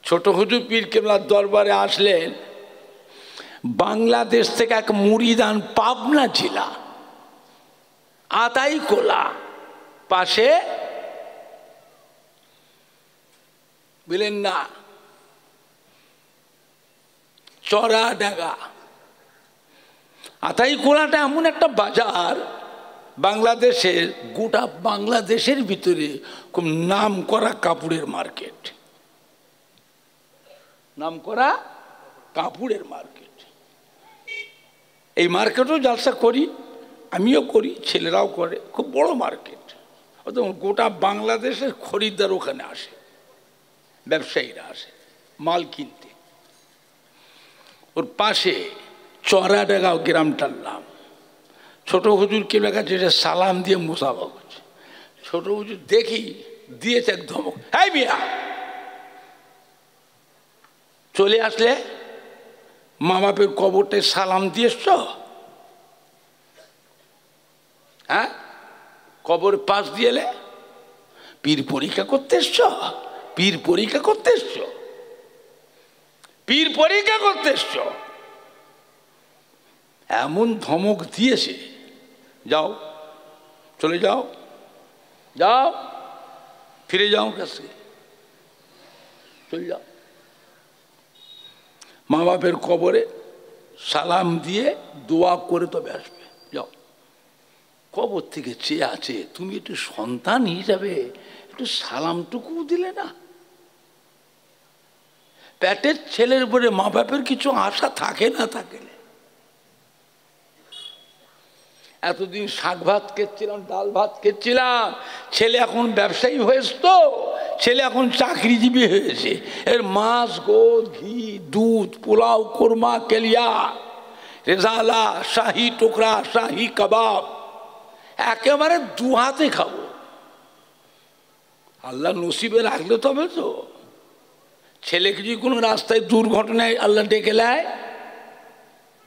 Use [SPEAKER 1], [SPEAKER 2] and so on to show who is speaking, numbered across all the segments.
[SPEAKER 1] ছোট হুজুর পীর কেবলার দরবারে আসলেন বাংলাদেশ থেকে এক মুরিদান, পাবনা জেলা আতাইকোলা পাশে, বললেন না চড়াডাঙ্গা। আতাইকোলাটা এমন একটা বাজার বাংলাদেশের, গোটা বাংলাদেশের ভিতরে খুব নাম করা কাপড়ের মার্কেট, নাম করা কাপড়ের মার্কেট। এই মার্কেটও জলসা করি, আমিও করি, ছেলেরাও করে, খুব বড় মার্কেট। গোটা বাংলাদেশের খরিদ্দার ওখানে আসে, ব্যবসায়ীরা আসে মাল কিনতে। ওর পাশে চড়াডাঙ্গা গ্রামটার নাম। ছোট হুজুর কেবলা কাছে সালাম দিয়ে মুসাফা করছে। ছোট হুজুর দেখি দিয়েছে এক ধমক, এই মিয়া চলে আসলে মা বাপের কবরটায় সালাম দিয়ে এসছ? হ্যাঁ, কবর পাশ দিয়ে এলে পীর পরীক্ষা করতে এসছ? পীর পরীক্ষা করতে এসছ? পীর পরীক্ষা করতে এসছ? এমন ধমক দিয়েছে, যাও চলে যাও, যাও ফিরে যাও কাছে, চলে যাও। মা বাপের কবরে সালাম দিয়ে দোয়া করে তবে আসবে, যাও। কবর থেকে চেয়ে আছে, তুমি একটু সন্তান হিসাবে একটু সালামটুকু দিলে না? পেটের ছেলের উপরে মা বাপের কিছু আশা থাকে না থাকলে? এতদিন শাক ভাত খেচ্ছিলাম, ডাল ভাত খেচ্ছিলাম, ছেলে এখন ব্যবসায়ী হয়েছে, তো ছেলে এখন চাকরিজীবী হয়েছে। এর মাছ, গোদ, ঘি, দুধ, পোলাও, কোরমা, কেলিয়া, রেজালা, শাহি টুকরা, শাহি কাবাব একেবারে দু হাতে খাবো। আল্লাহ নসিবে রাখলে তবে তো। ছেলেকে যদি কোনো রাস্তায় দুর্ঘটনায় আল্লাহ ডেকে নেয়,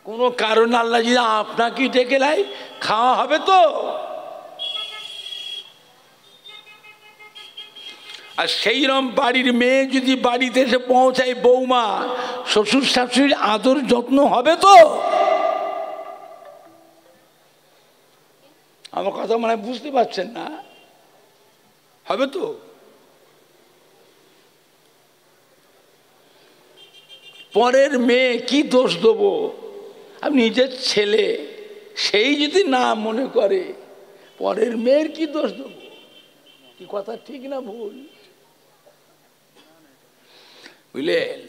[SPEAKER 1] কোনো কারণে আল্লাহ যদি আপনাকে ডেকে নেয়, খাওয়া হবে তো। আর সেই রকম বাড়ির মেয়ে যদি বাড়িতে এসে পৌঁছায়, বৌমা শ্বশুর শাশুড়ির আদর যত্ন হবে তো। আমার কথা মানে বুঝতে পারছেন না? হবে তো। পরের মেয়ে কি দোষ দেবো? আমি নিজের ছেলে, সেই যদি না মনে করে, পরের মেয়ের কি দোষ দেবো? কি কথা ঠিক না ভুল? বুঝলেন?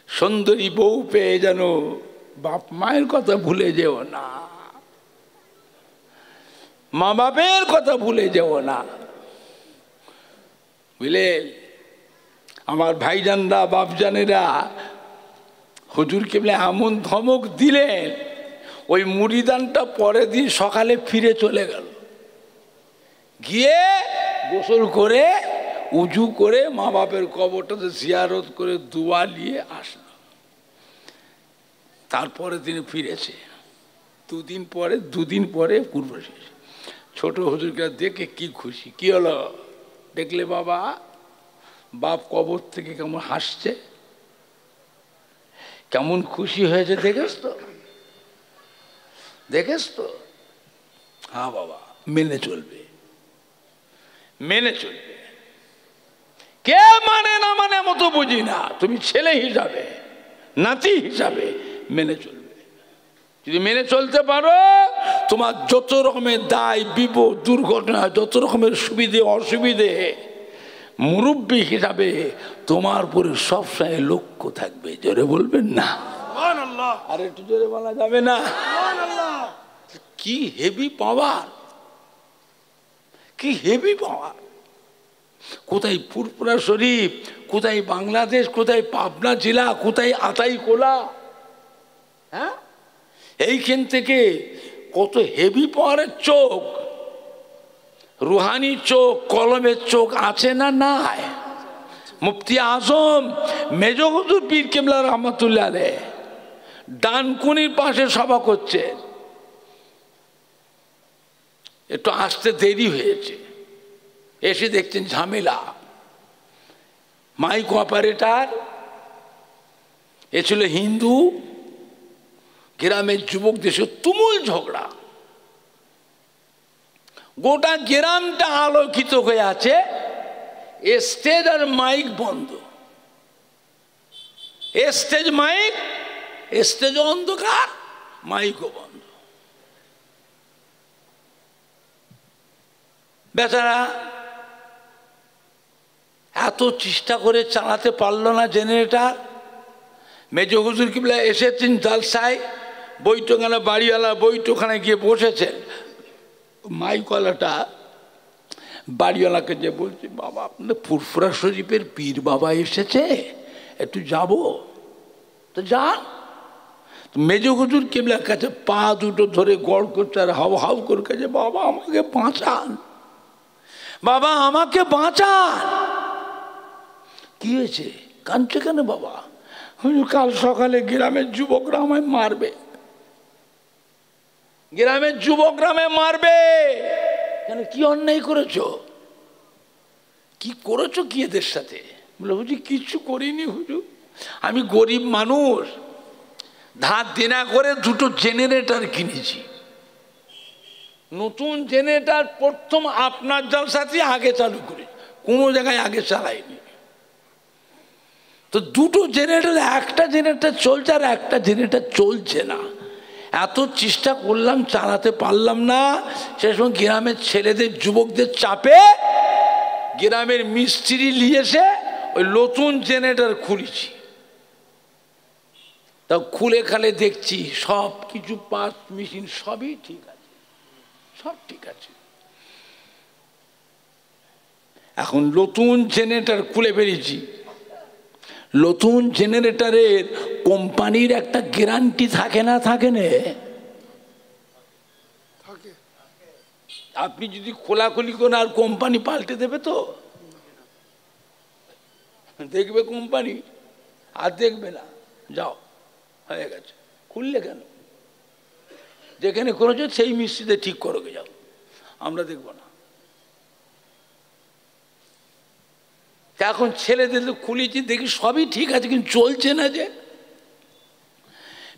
[SPEAKER 1] সুন্দরী বউ পেয়ে যেন বাপ মায়ের কথা ভুলে যেও না, মা বাপের কথা ভুলে যেও না। বুঝলেন? আমার ভাইজানরা, বাপজানেরা, হুজুর কেবলা এমন ধমক দিলেন, ওই মুরিদানটা পরের দিন সকালে ফিরে চলে গেল, গিয়ে গোসল করে উজু করে মা বাপের কবরটাতে জিয়ারত করে দোয়া নিয়ে আসলো। তারপরে তিনি ফিরেছে দুদিন পরে পূর্ব শেষ। ছোট হুজুরকে দেখে কি খুশি, কি হলো? দেখলে বাবা, বাপ কবর থেকে কেমন হাসছে, কেমন খুশি হয়েছে, দেখেছ তো? দেখেছ তো? হ্যাঁ বাবা, মেনে চলবে, মেনে চলবে। কে মানে না মানে মতো বুঝি না, তুমি ছেলে হিসাবে, নাতি হিসাবে মেনে চলবে। যদি মেনে চলতে পারো, তোমার যত রকমের দায় বিপদ দুর্ঘটনা, যত রকমের সুবিধে অসুবিধে, মুরব্বী হিসাবে তোমার উপরে সবসময় লক্ষ্য থাকবে। জোরে বলবেন না? আর একটু জোরে বলা যাবে না? কি হেভি পাওয়ার, কি হেভি পাওয়ার! কোথায় ফুরফুরা শরীফ, কোথায় বাংলাদেশ, কোথায় পাবনা জেলা, কোথায় আতাইকোলা। হ্যাঁ, এইখান থেকে কত হেভি পাওয়ারের চোখ, রুহানি চোখ, কলমের চোখ আছে না নাই? মুফতি আজম মেজো হুজুর পীর কেবলা রহমাতুল্লাহ আলাইহ ডানকুনির পাশে সভা করছেন। একটু আসতে দেরি হয়েছে, এসে দেখছেন ঝামেলা। মাইক অপারেটর, এ ছিল হিন্দু। গ্রামের যুবকদের সাথে তুমুল ঝগড়া, গোটা গ্রামটা আলোকিত হয়ে আছে, স্টেজ আর মাইক বন্ধ। স্টেজ মাইক, স্টেজ অন্ধকার, মাইকও বন্ধ। বেচারা এত চেষ্টা করে চালাতে পারল না জেনারেটর। মেজ হুজুর কিবলা এসেছেন জালসায়, বৈঠকখানা বাড়িওয়ালা বৈঠকখানে গিয়ে বসেছেন। মাইকওয়ালাটা বাড়িওয়ালাকে যে বলছে, বাবা আপনাদের ফুরফুরা শরীফের পীর বাবা এসেছে, একটু যাব। তো যান। মেজ হুজুর কিবলার কাছে পা দুটো ধরে গড় করছে আর হাউ হাউ করে কাছে, বাবা আমাকে বাঁচান, বাবা আমাকে বাঁচান। কি হয়েছে, কাঁদছে কেন বাবা? কাল সকালে গ্রামের যুবকরা আমায় মারবে, গ্রামের যুবকরা আমায় মারবে। কেন, কি অন্যায় করেছো? কি করেছো কি এদের সাথে? বলে হুজুর কিচ্ছু করিনি হুজুর, আমি গরিব মানুষ, ধার দেনা করে দুটো জেনারেটর কিনেছি। নতুন জেনারেটর প্রথম আপনার জলসাতে আগে চালু করে, কোনো জায়গায় আগে চালাইনি। তো দুটো জেনারেটর, একটা জেনারেটর চলছে আর একটা জেনারেটর চলছে না। এত চেষ্টা করলাম, চালাতে পারলাম না। সে সময় গ্রামের ছেলেদের যুবকদের চাপে গ্রামের মিস্ত্রি নিয়ে এসে ওই নতুন জেনারেটর খুলেছি। তা খুলে খালে দেখছি সব কিছু পাঁচ মেশিন সবই ঠিক আছে, সব ঠিক আছে। এখন নতুন জেনারেটর খুলে বেরিয়েছি। নতুন জেনারেটরের কোম্পানির একটা গ্যারান্টি থাকে না, থাকে না? আপনি যদি খোলাখুলি করেন আর কোম্পানি পাল্টে দেবে তো? দেখবে কোম্পানি আর দেখবে না, যাও হয়ে গেছে। খুললে কেন? যেখানে করেছো সেই মিস্ত্রিতে ঠিক করো, যাও, আমরা দেখবো না। এখন ছেলেদের তো খুলেছি, দেখি সবই ঠিক আছে, কিন্তু চলছে না যে।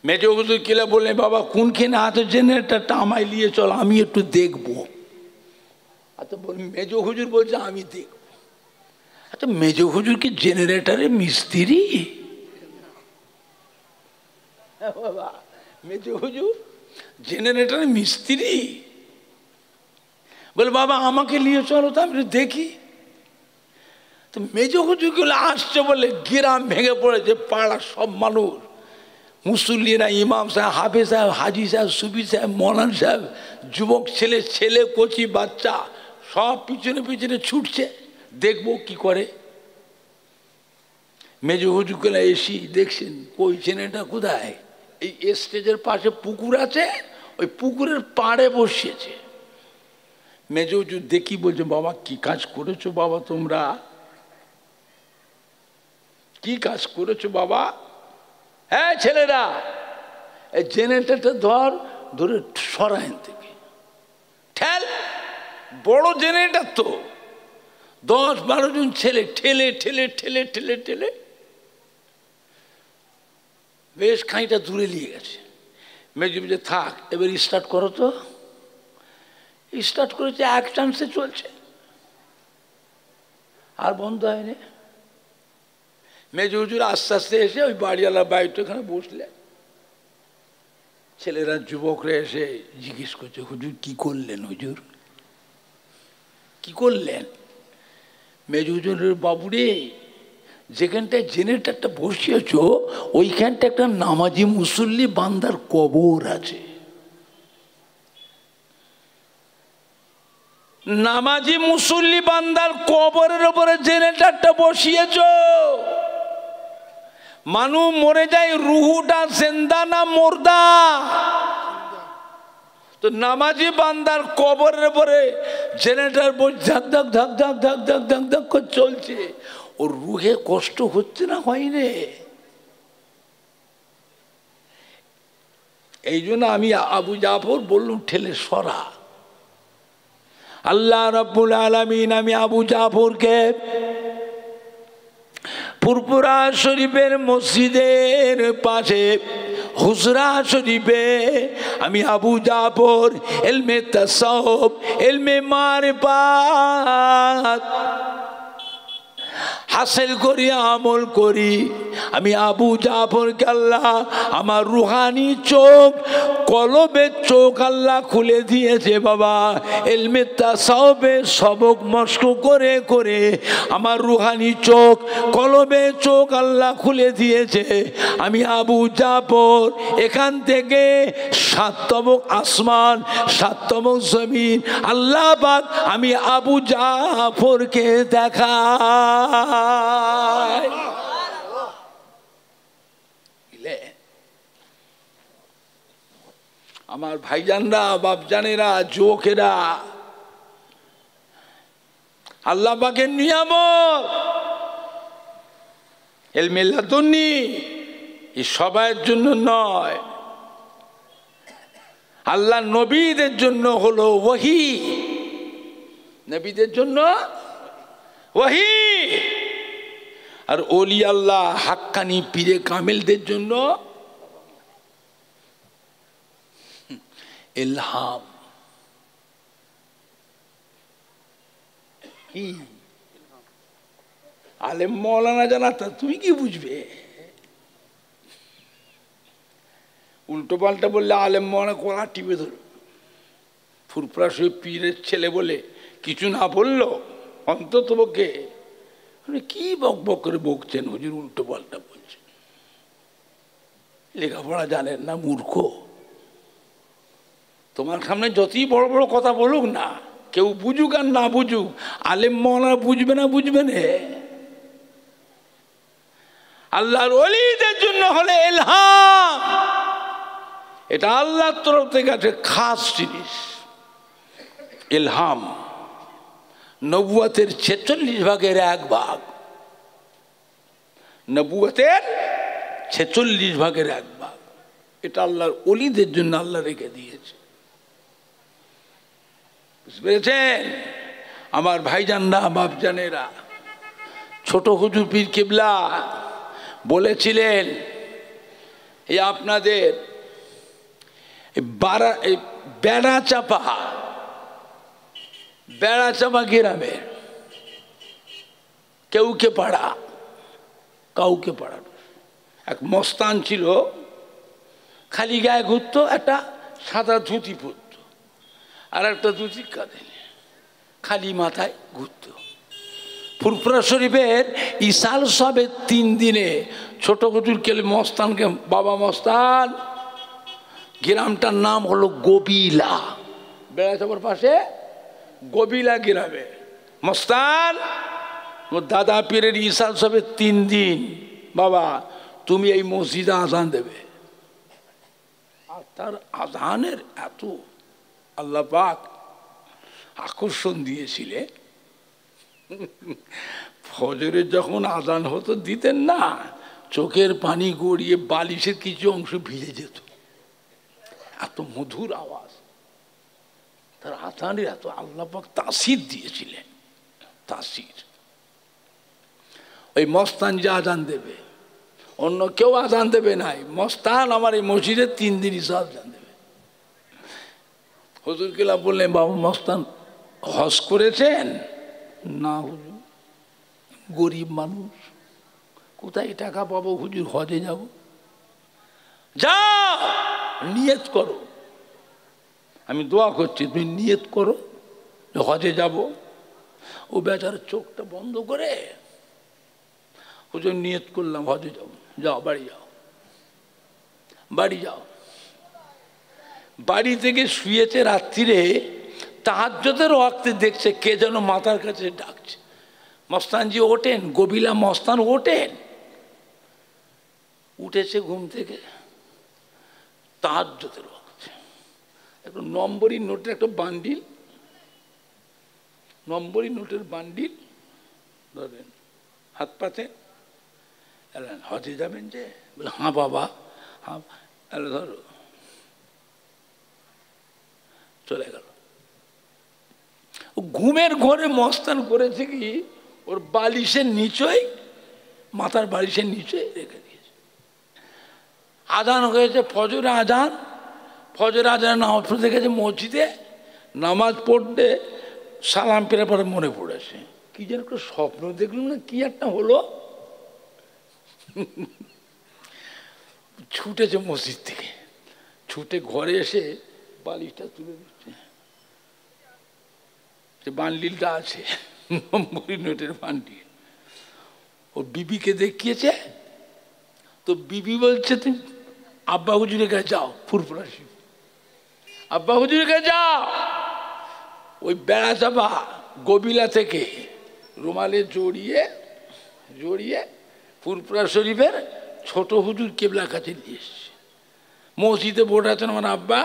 [SPEAKER 1] মেজ হুজুর কিলা বললেন, বাবা কোনখানে আছে জেনারেটরটা আমায় নিয়ে চল, আমি একটু দেখবো। আচ্ছা মেজ হুজুর বলছে আমি দেখব। আচ্ছা মেজ হুজুর কি জেনারেটরের মিস্ত্রি? বাবা মেজ হুজুর জেনারেটরের মিস্ত্রি? বলে বাবা আমাকে নিয়ে চলো তো, আমি দেখি। তো মেজ হুজুরগুলো আসছে বলে গ্রাম ভেঙে পড়েছে, পাড়ার সব মানুষ, মুসল্লিরা, ইমাম সাহেব, হাফেজ সাহেব, হাজি সাহেব, সুফি সাহেব, মৌলান সাহেব, যুবক ছেলে, ছেলে কচি বাচ্চা সব পিছনে পিছনে ছুটছে, দেখবো কি করে। মেজ হুজুরগুলো এসি দেখছেন কই জেনারেটরটা কোথায়? এই স্টেজের পাশে পুকুর আছে, ওই পুকুরের পাড়ে বসিয়েছে। মেজ হুজুর দেখি বলছে, বাবা কি কাজ করেছো বাবা তোমরা, কি কাজ করেছো বাবা? হ্যাঁ ছেলেরা, এই জেনারেটরটা ধরে সরাইন থেকে ঠেল, বড় জেনারেটর তো, 10-12 জন ছেলে ঠেলে ঠেলে ঠেলে ঠেলে ঠেলে বেশ খানিকটা দূরে নিয়ে গেছে। মেজু মেজে থাক, এবার স্টার্ট করো তো। স্টার্ট করেছে, এক চান্সে চলছে, আর বন্ধ হয়নি। মেজ হুজুর আস্তে আস্তে এসে ওই বাড়িওয়ালা বাড়িটা ওখানে বসলেন। ছেলেরা যুবকরা এসে জিজ্ঞেস করছে, হুজুর কি করলেন, হুজুর কি করলেন? মেজ হুজুরের, বাবুরে যেখানটায় জেনারেটরটা বসিয়েছ ওইখানটা একটা নামাজি মুসল্লি বান্দার কবর আছে। নামাজি মুসল্লি বান্দার কবরের উপরে জেনারেটরটা বসিয়েছ। মানুষ মরে যায়, রুহুটা জিন্দা না মুর্দা? তো নামাজি বান্দার কবরের উপরে জেনারেটর ধাক ধাক ধাক ধাক ধাক ধাক ধাক ধাক করে চলছে, ওর রুহে কষ্ট হচ্ছে না, হয়নি? এই জন্য আমি আবু জাফর বললাম ঠেলে সরা। আল্লাহ রাব্বুল আলামিন আমি আবু জাফরকে ফুরফুরা শরীফের মসজিদের পাশে হুজরা শরীফে আমি আবু জাফর ইলমে তাসাউফ ইলমে মারিফাত হাসিল করি, আমল করি। আমি আবু জাফরকে আল্লাহ আমার রুহানি চোখ, কলবের চোখ আল্লাহ খুলে দিয়েছে বাবা। ইলমে তাসাউফে সবক মশক করে করে আমার রুহানি চোখ, কলবের চোখ আল্লাহ খুলে দিয়েছে। আমি আবু জাফর এখান থেকে 7 তবক আসমান, 7 তবক জমিন আল্লাহ পাক আমি আবু জাফরকে দেখা। আমার ভাইজানরা, বাপজানেরা, যুবকেরা, আল্লাহ পাকের নিয়ামত ইলমে লাদুন্নি এই সবার জন্য নয়, আল্লাহ নবীদের জন্য হলো ওহী, নবীদের জন্য ওহী। আর ওলি আল্লাহ হাক্কানি পীরে কামেলদের জন্য ইলহাম। কি আলেম মৌলানা জানা তা তুমি কি বুঝবে? উল্টো পাল্টা বললে আলেম মৌলানা কলা টিপে ধরো। ফুরফুরা শরীফ পীরের ছেলে বলে কিছু না বললো অন্তত পক্ষে কি বক বক করে বকছেন হুজুর, উল্টো পাল্টা বলছেন। লেখাপড়া জানেন না, মূর্খ। তোমার সামনে যতই বড় বড় কথা বলুক না, কেউ বুঝুক আর না বুঝুক, আলেম মৌলানা বুঝবে না, বুঝবে না। আল্লাহর ওলিদের জন্য হলে ইলহাম, এটা আল্লাহর তরফ থেকে আছে খাস জিনিস। ইলহাম নবুয়তের 46 ভাগের 1 ভাগ, নবুয়তের 46 ভাগের 1 ভাগ। এটা আল্লাহর ওলিদের জন্য আল্লাহ রেখে দিয়েছে, বুঝতে পেরেছেন? আমার ভাইজানরা, বাপজানেরা, ছোট হুজুর পীর কিবলা বলেছিলেন এই আপনাদের বেড়াচাপা গ্রামে কাউকে পাড়া এক মস্তান ছিল, খালি গায়ে ঘুরতো, একটা সাদা ধুতি পরতো আর একটা ধুতি কাঁধে, খালি মাথায় ঘুরতো। ফুরফুরা শরীফের ইসাল সবে 3 দিনে ছোট হুজুর কেলে মস্তানকে, বাবা মস্তান, গ্রামটার নাম হলো গবিলা, বেড়াচাপার পাশে গবিলা গ্রামে। মস্তান দাদা পীরের ইসাল সবে 3 দিন, বাবা তুমি এই মসজিদে আজান দেবে। আর তার আজানের এত আল্লাহ পাক আকর্ষণ দিয়েছিলেন, ফজরের যখন আজান হতো দিতেন না, চোখের পানি গড়িয়ে বালিশের কিছু অংশ ভিজে যেত, এত মধুর আওয়াজ। তার আজানের এত আল্লাহ পাক তাসির দিয়েছিলেন, তাসির। ওই মস্তান যে আজান দেবে, অন্য কেউ আজান দেবে নাই, মস্তান আমার এই মসজিদে 3 দিন ইসা আজান দেবে। হুজুর কেলা বললেন, বাবা মস্তান হজ করেছেন? না হুজুর, গরিব মানুষ, কোথায় টাকা পাবো হুজুর, হজে যাব। যা নিয়ত করো, আমি দোয়া করছি, তুমি নিয়ত করো হজে যাব। ও বেচার চোখটা বন্ধ করে, হুজুর নিয়ত করলাম হজে যাব। যাও বাড়ি যাও, বাড়ি যাও। বাড়ি থেকে শুয়েছে, রাত্রিরে তাহাজ্জুদের ওয়াক্তে দেখছে কে যেন মাথার কাছে ডাকছে। মস্তানজি ওঠেন, গবিলা মস্তান ওঠেন, উঠেছে ঘুম থেকে, তাহাজ্জুদের ওয়াক্তে। একটা নম্বরই নোটের একটা বান্ডিল, নম্বরই নোটের বান্ডিল ধরেন, হাত পাতে, হজে যাবেন যে? বলে হ্যাঁ বাবা, হ্যাঁ। ধরো, চলে গেল। ঘুমের ঘরে মস্তান করেছে কি, ওর বালিশের নিচই মাথার বালিশের নিচে রেখে দিয়েছে। আজান হয়েছে, ফজরে আজান, ফজরে আজান নামাজ পড়তে গেছে মসজিদে, নামাজ পড়তে সালাম ফেরার পরে মনে পড়েছে কি যেন একটা স্বপ্ন দেখলাম না, কি একটা হলো। ছুটেছে মসজিদ থেকে, ছুটে ঘরে এসে বালিশটা তুলে দিচ্ছে, যে বান্ডিলটা আছে নম্বরী নোটের বান্ডিল, ও বিবিকে দেখিয়েছে। তো বিবি বলছে তুমি আব্বা হুজুরের কাছে যাও, ফুরফুরা শিব, আব্বা হুজুরের কাছে যাও। ওই বেড়া চাপা গবিলা থেকে রুমালে জড়িয়ে জড়িয়ে ফুরফুরা শরীফের ছোট হুজুর কেবলার কাছে নিয়ে এসছে। মসজিদে বোর্ড আছেন আমার আব্বা,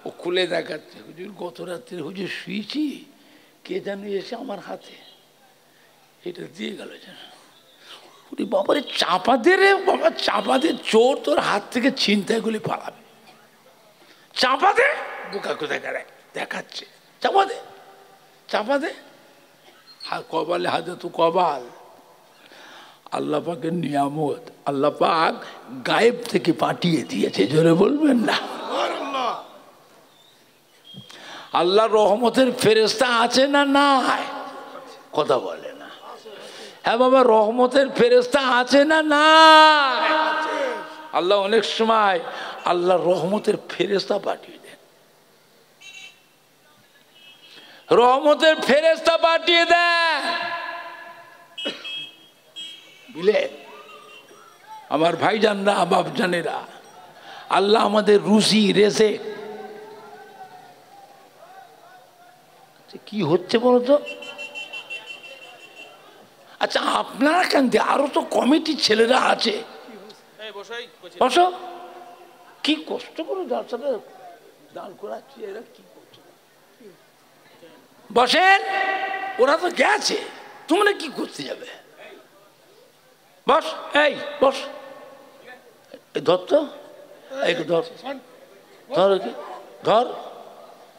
[SPEAKER 1] ও খুলে দেখাচ্ছে, হুজুর গত রাত্রে হুজুর শুয়েছি, কে যেন এসে আমার হাতে এটা দিয়ে গেল যেন। বাবারে চাপা দে রে বাবা, চাপা দে, চোর তোর হাত থেকে ছিনতাই গুলি পালাবে, চাপা দে। বোকা কোথায় দেখাচ্ছে, চাপা দে, চাপা দে। কবালে হাতে তো কবাল, আল্লাহ পাকের নিয়ামত, আল্লাহ পাক গায়েব থেকে পাঠিয়ে দিয়েছে, জোরে বলবেন না। আল্লাহ রহমতের ফেরেশতা আছে না নাই? কথা বলে না। হ্যাঁ বাবা, রহমতের ফেরেশতা আছে না নাই? আল্লাহ অনেক সময় আল্লাহ রহমতের ফেরেশতা পাঠিয়ে দেন, রহমতের ফেরেশতা পাঠিয়ে দেন, বুঝলে আমার ভাইজানরা, বাপজানেরা। আল্লাহ আমাদের রুজি রেজেক, কি হচ্ছে বলতো? আচ্ছা আপনারা কেন, আরো তো কমিটির ছেলেরা আছে, বসো, কি কষ্ট করে যার সাথে দান করাচ্ছি, এরা কি করছে? বসেন, ওরা তো গেছে, তোমরা কি করতে যাবে? বস, এই বস, ধর তো, এই ধর ধর ধর,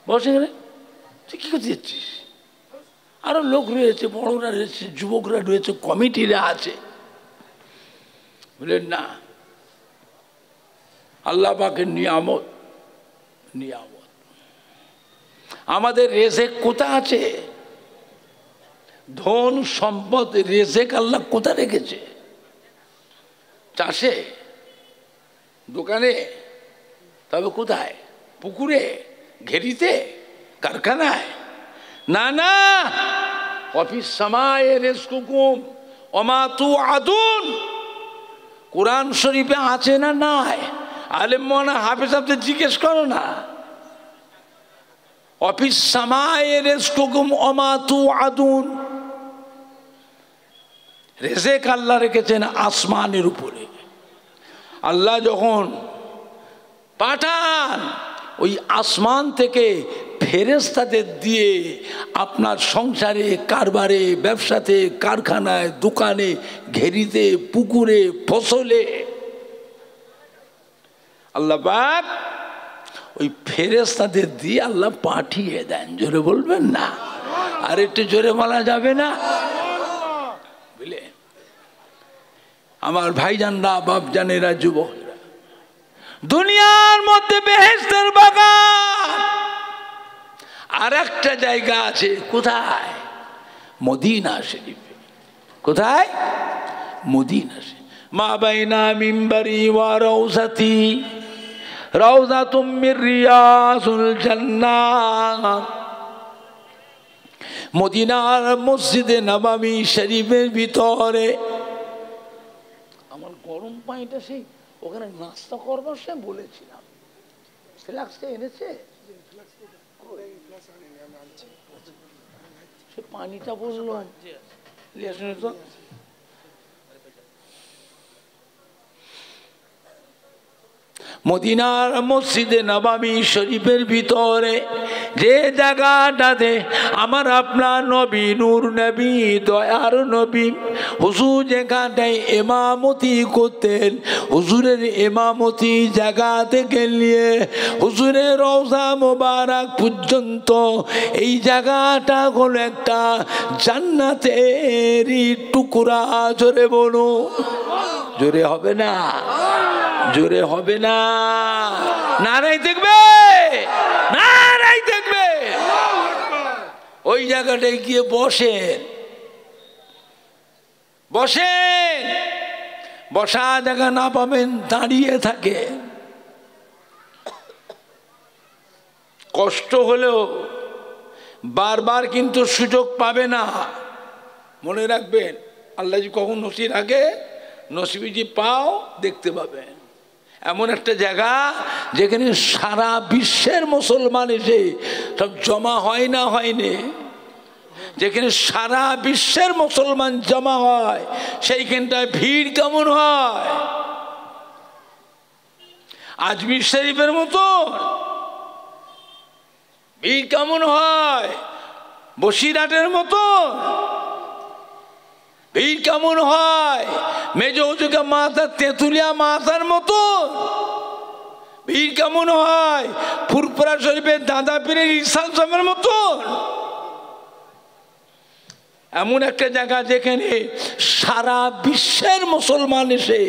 [SPEAKER 1] বস এখানে। তুই কি করতে যাচ্ছিস? আরো লোক রয়েছে, বড়রা রয়েছে, যুবকরা রয়েছে, কমিটিরা আছে, বললেন না। আল্লাহ পাকের নিয়ামত, নিয়ামত আমাদের রেজেক কোথা আছে? ধন সম্পদ রেজেক আল্লাহ কোথা রেখেছে? চাষে, দোকানে, তবে কোথায়? পুকুরে, ঘেরিতে, কারখানায়? না না, অফিস সামায়ে রিজকুকুম ওমা তুআদুন, কোরআন শরীফে আছে না নাই? আলেম মাওলানা হাফেজ সাহেবকে জিজ্ঞেস করো না। অফিস সামায়ে রিজকুকুম ওমা তুআদুন, রেজেক আল্লাহ রেখেছেন আসমানের উপরে। আল্লাহ যখন পাঠান, ওই আসমান থেকে ফেরেশতাদের দিয়ে আপনার সংসারে, কারবারে, ব্যবসাতে, কারখানায়, দোকানে, ঘেরিতে, পুকুরে, ফসলে আল্লাহ পাক ওই ফেরেশতাদের দিয়ে আল্লাহ পাঠিয়ে দেন। জোরে বলবেন না, আর একটু জোরে বলা যাবে না? বুঝলে আমার ভাইজানরা, বাপজানেরা, যুবকরা, দুনিয়ার মধ্যে বেহেশতের বাগান আর একটা জায়গা আছে, কোথায়? মদিনা শরীফে। কোথায়? মদিনা শরীফ। মা বাইনা মিম্বরি ওয়া রাউযাতি রাউযাতুম মির রিয়াযুল জান্নাহ। মদিনার মসজিদে নববী শরীফের ভিতরে, আমার গরম পানিটা সেই ওখানে নাস্তা করবার সে বলেছিলাম, ফ্লাক্সটা এনেছে, সে পানিটা বললো তো। মদিনার মসজিদে নববী শরীফের ভিতরে যে জায়গাটাতে আমার আপনার নবী নূর নবী দয়ার নবী হুজুর যেখানটায় ইমামতি করতেন, হুজুরের ইমামতি জায়গা থেকে নিয়ে হুজুরের রওজা মোবারক পর্যন্ত এই জায়গাটা হলো একটা জান্নাতের টুকরা। জোরে বলো, জোরে হবে না, জোরে হবে না, নারাই দেখবে, নারাই দেখবে। ওই জায়গাটায় গিয়ে বসেন, বসেন, বসা জায়গা না পাবেন দাঁড়িয়ে থাকে। কষ্ট হলেও বারবার কিন্তু সুযোগ পাবে না। মনে রাখবেন, আল্লাহ জি কখন নসিব রাখে, নসিবি পাও দেখতে পাবেন। এমন একটা জায়গা যেখানে সারা বিশ্বের মুসলমান এসে সব জমা হয় না, হয়নি, যেখানে সারা বিশ্বের মুসলমান জমা হয় সেইখানটায় ভিড় কেমন হয়? আজমির শরীফের মতো ভিড় কেমন হয়? বসিরহাটের মতো ভিড় কেমন হয়? মেজৌজুকা মাথা তেঁতুলিয়া মাথার মতো ভিড় কেমন হয়? ফুরফুরা শরীফের দাদা পীরের ইসাল সামের মতো এমন একটা জায়গা যেখানে সারা বিশ্বের মুসলমান এসে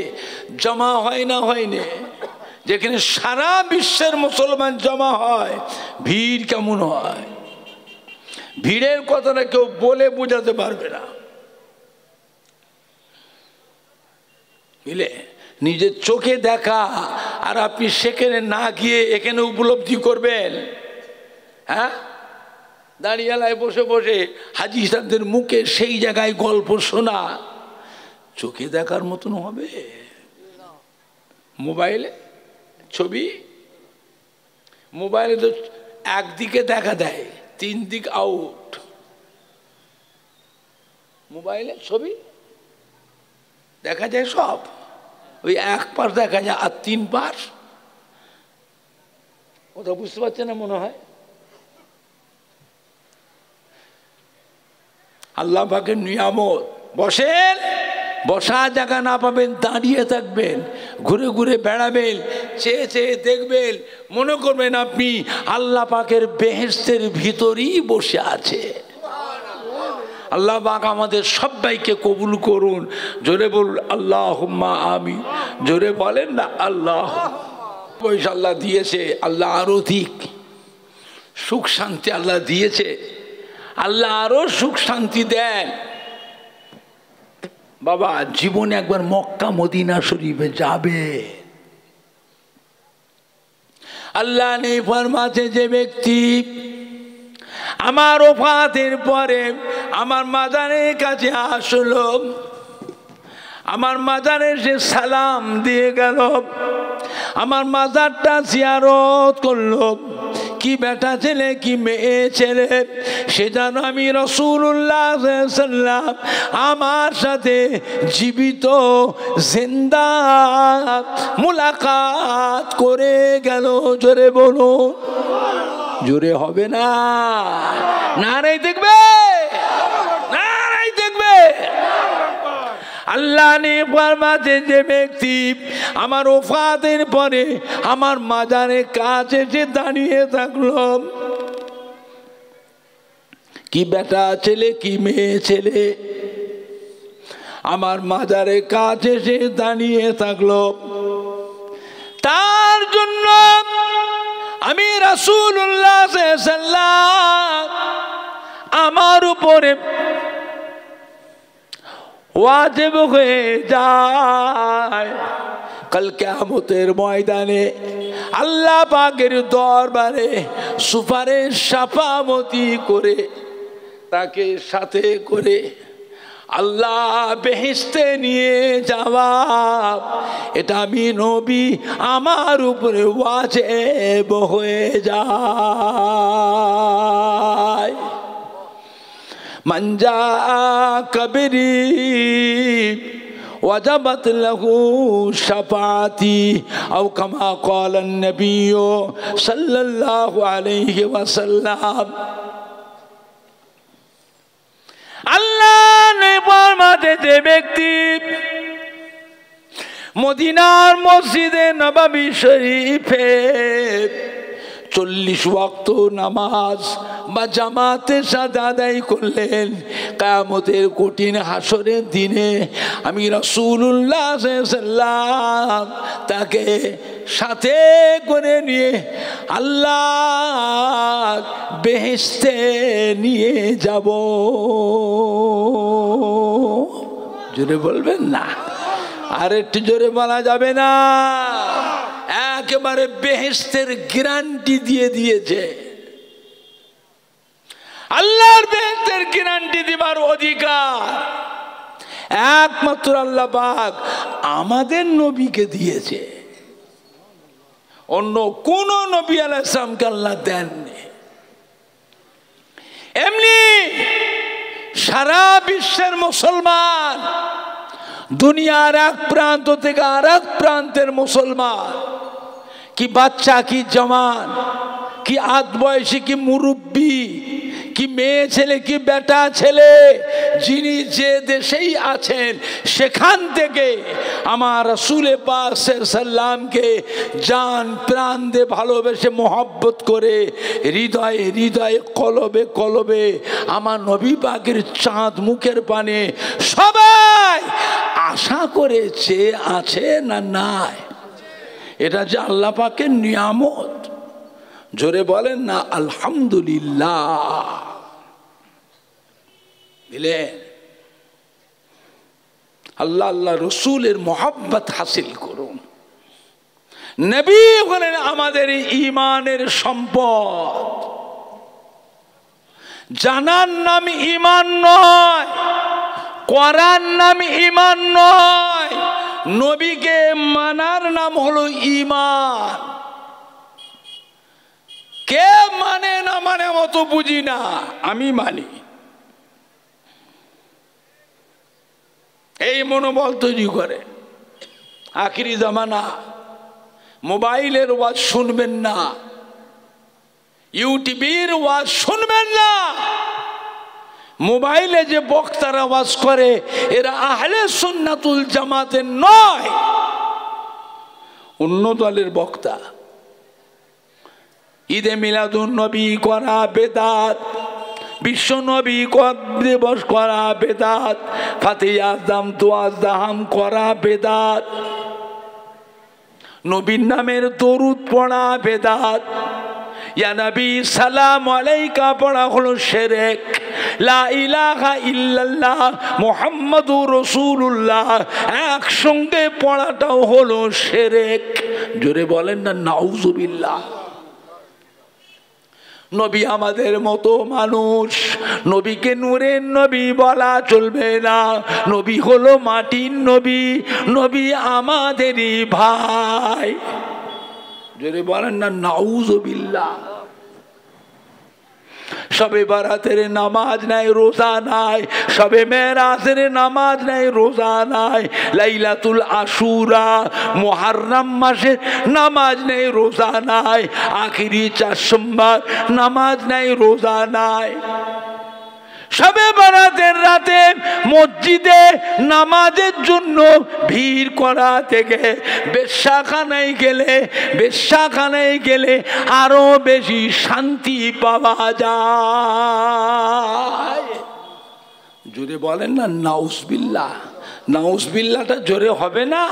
[SPEAKER 1] জমা হয় না, হয়নি, যেখানে সারা বিশ্বের মুসলমান জমা হয়, ভিড় কেমন হয়? ভিড়ের কথাটা কেউ বলে বোঝাতে পারবে না, বুঝলে? নিজের চোখে দেখা আর আপনি সেখানে না গিয়ে এখানে উপলব্ধি করবেন। হ্যাঁ, দাঁড়িয়ালায় বসে বসে হাজি সাহেবদের মুখে সেই জায়গায় গল্প শোনা চোখে দেখার মতন হবে? মোবাইলে ছবি, মোবাইলে তো একদিকে দেখা দেয়, 3 দিক আউট। মোবাইলে ছবি দেখা যায় সব, ওই এক পাশ দেখা যায় আর 3 পাশ ওটা বুঝতে পারছে না মনে হয়। আল্লাহ পাকের নিয়ামত। বসেন, বসা জায়গা না পাবেন দাঁড়িয়ে থাকবেন, ঘুরে ঘুরে বেড়াবেন, চেয়ে চেয়ে দেখবেন, মনে করবেন আপনি আল্লাহ পাকের বেহেশতের ভিতরেই বসে আছে। আল্লাহ পাক আমাদের সবাইকে কবুল করুন। জোরে বলুন আল্লাহুম্মা আমিন। জোরে বলেন না আল্লাহ। পয়সা আল্লাহ দিয়েছে, আল্লাহ আরো অধিক সুখ শান্তি আল্লাহ দিয়েছে, আল্লাহ আরো সুখ শান্তি দেন। বাবা জীবনে একবার মক্কা মদিনা শরীফে যাবে। আল্লাহ নেই ফরমাতে যে ব্যক্তি আমার ওফাতের পরে আমার মাজারের কাছে আসলো, আমার মাজারে সে সালাম দিয়ে গেল, আমার মাজারটা জিয়ারত করলো, কি বেটা ছেলে কি মেয়ে ছেলে সে যেন আমি রাসূলুল্লাহ সাল্লাল্লাহু আলাইহি ওয়াসাল্লাম আমার সাথে জীবিত জিন্দা মুলাকাত করে গেল। জোরে বলো, জোরে হবে না, নারাই দেখবে, নারাই দেখবে। আল্লাহ নে ফরমাতে যে ব্যক্তি আমার ওফাতের পরে আমার মাজারের কাছে যে দাঁড়িয়ে থাকলো, কি বেটা ছেলে কি মেয়ে ছেলে আমার মাজারের কাছে সে দাঁড়িয়ে থাকলো, তার জন্য আমি রাসূলুল্লাহ সাল্লাল্লাহু আলাইহি ওয়াসাল্লাম আমার উপরে ওয়াজিব হয়ে যায়। কাল কিয়ামতের ময়দানে আল্লাহ পাকের দরবারে সুপারিশ শাফামতি করে তাকে সাথে করে আল্লাহ বেহেশতে নিয়ে যাওয়া, এটা আমি নবী আমার উপরে ওয়াজিব হয়ে যায়। মান জা কবরি ওয়াজাবাত লাহু শাফাআতি আও কামা ক্বালা নবী সাল্লাল্লাহু আলাইহি ওয়াসাল্লাম। আল্লাহ নবীর মাঝে যে ব্যক্তি মদিনার মসজিদে নববী শরীফে 40 ওয়াক্ত নামাজ বা জামাতের সাথে আদায় করলেন, কিয়ামতের কঠিন হাসরের দিনে আমি রাসূলুল্লাহ সাল্লাল্লাহু আলাইহি ওয়াসাল্লাম তাকে সাথে করে নিয়ে আল্লাহ বেহেশতে নিয়ে যাব। জোরে বলবেন না? আর একটু জোরে বলা যাবে না? একেবারে বেহেশতের গ্যারান্টি দিয়ে দিয়েছে। আল্লাহর বেহেশতের গ্যারান্টি দিবার অধিকার একমাত্র আল্লাহ পাক আমাদের নবীকে দিয়েছে, অন্য কোন নবী আলাইহিস সালামকে আল্লাহ দেননি। এমনি সারা বিশ্বের মুসলমান, দুনিয়ার এক প্রান্ত থেকে আর এক প্রান্তের মুসলমান, কি বাচ্চা কি জওয়ান, কি আধ বয়সী কি মুরব্বী, কি মেয়ে ছেলে কি বেটা ছেলে, যিনি যে দেশেই আছেন সেখান থেকে আমার রাসূল পাক সাল্লামকে জান প্রাণ দিয়ে ভালোবেসে মোহব্বত করে হৃদয়ে হৃদয়ে কলবে কলবে আমার নবী পাকের চাঁদ মুখের পানে সবাই আশা করেছে আছে না নাই। এটা যে আল্লাহ পাকের নিয়ামত। জোরে বলেন না আলহামদুলিল্লাহ। দিলেন আল্লাহ আল্লাহ রসুলের মোহাব্বত হাসিল করুন। নবী হলেন আমাদের ঈমানের সম্পদ। জানার নাম ঈমান নয়, করার নাম ঈমান নয়, নবীকে মানার নাম হলো ঈমান। কে মানে না মানে মতো বুঝি না, আমি মানি। এই মনোবল তৈরি করে। আখিরি জামানা, মোবাইলের ওয়াজ শুনবেন না, ইউটিউবের ওয়াজ শুনবেন না। মোবাইলে যে বক্তারা ওয়াজ করে এরা আহলে সুন্নাতুল জামাতের নয়, অন্য দলের বক্তা। ঈদে মিলাদুন নবী করা বেদাত, বিশ্ব নবী দিবস করা বেদাত, ফাতিহা আজম তোয়াজ্জাহাম করা বেদাত, নবীর নামের দরুদ পড়া বেদাত, ইয়া নবী সালাম আলাইকা পড়া হলো শিরক, লা ইলাহা ইল্লাল্লাহ মুহাম্মাদুর রাসূলুল্লাহ একসঙ্গে পড়াটাও হলো শিরক। জোরে বলেন না নাউজুবিল্লাহ। নবী আমাদের মতো মানুষ, নবীকে নূরের নবী বলা চলবে না। নবী হলো মাটির নবী, নবী আমাদেরই ভাই। যদি বলেন না নাউজুবিল্লাহ। শবে বারাতের নামাজ নাই, রোজা নাই, শবে মেরাজের নামাজ নাই, রোজা নাই, লাইলাতুল আশুরা মুহররম মাসের নামাজ নেই, রোজা নাই, আখিরি 4 সোমবার নামাজ নাই, রোজা নাই। শবে বারাতের রাতে মসজিদে নামাজের জন্য ভিড় করা থেকে বেশ্যাখানায় গেলে আরো বেশি শান্তি পাওয়া যায়। জোরে বলেন না নাউজুবিল্লাহ। নাউজুবিল্লাহটা জোরে হবে না?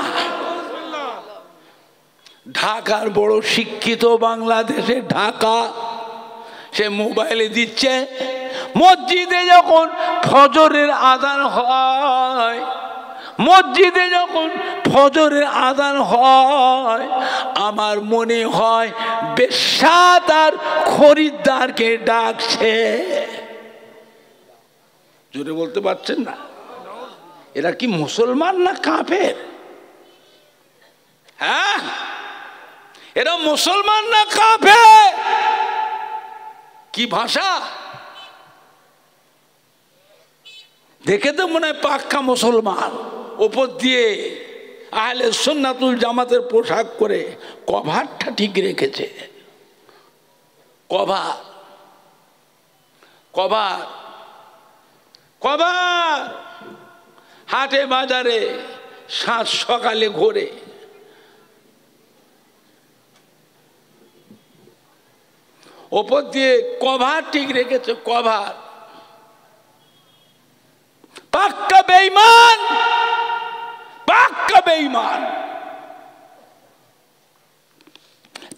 [SPEAKER 1] ঢাকার বড় শিক্ষিত বাংলাদেশে ঢাকা, সে মোবাইলে দিচ্ছে মসজিদে যখন ফজরের আযান হয়, মসজিদে যখন ফজরের আযান হয়, আমার মনে হয় বেশ্যা তার খরিদ্দারকে ডাকছে। জোরে বলতে পারছেন না? এরা কি মুসলমান না কাফের? হ্যাঁ, এরা মুসলমান না কাফের? কি ভাষা! দেখে তো মনে হয় পাক্কা মুসলমান। ওপর দিয়ে আহলে সুন্নাতুল জামাতের পোশাক করে কভারটা ঠিক রেখেছে। কভার কভার কভার হাটে বাজারে সাত সকালে ঘোরে, ওপর দিয়ে কভার ঠিক রেখেছে। কভার পাক্কা বেঈমান, পাক্কা বেঈমান।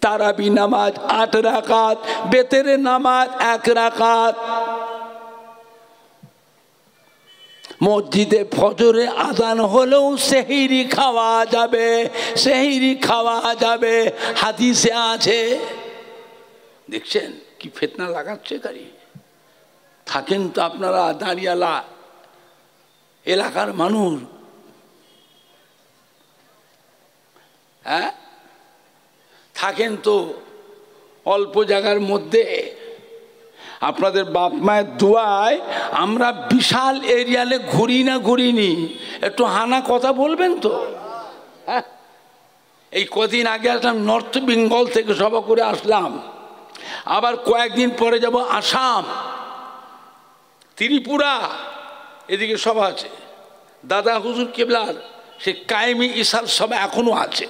[SPEAKER 1] তারাবি নামাজ 8 রাকাত, বেতেরের নামাজ 1 রাকাত। মসজিদে ফজরে আজান হলেও সেহরি খাওয়া যাবে, সেহরি খাওয়া যাবে, হাদিসে আছে। দেখছেন কি ফিতনা লাগাচ্ছে গাড়ি। থাকেন তো আপনারা দাঁড়িয়ালা এলাকার মানুষ, হ্যাঁ থাকেন তো অল্প জায়গার মধ্যে। আপনাদের বাপ মায়ের দোয়ায় আমরা বিশাল এরিয়ালে ঘুরি না ঘুরিনি, একটু হানা কথা বলবেন তো। হ্যাঁ এই কদিন আগে আসলাম নর্থ বেঙ্গল থেকে সভা করে আসলাম, আবার কয়েকদিন পরে যাব আসাম, ত্রিপুরা, এদিকে সভা আছে। দাদা হুজুর কেবলার সে কায়েমি ইসার সভা এখনো আছে,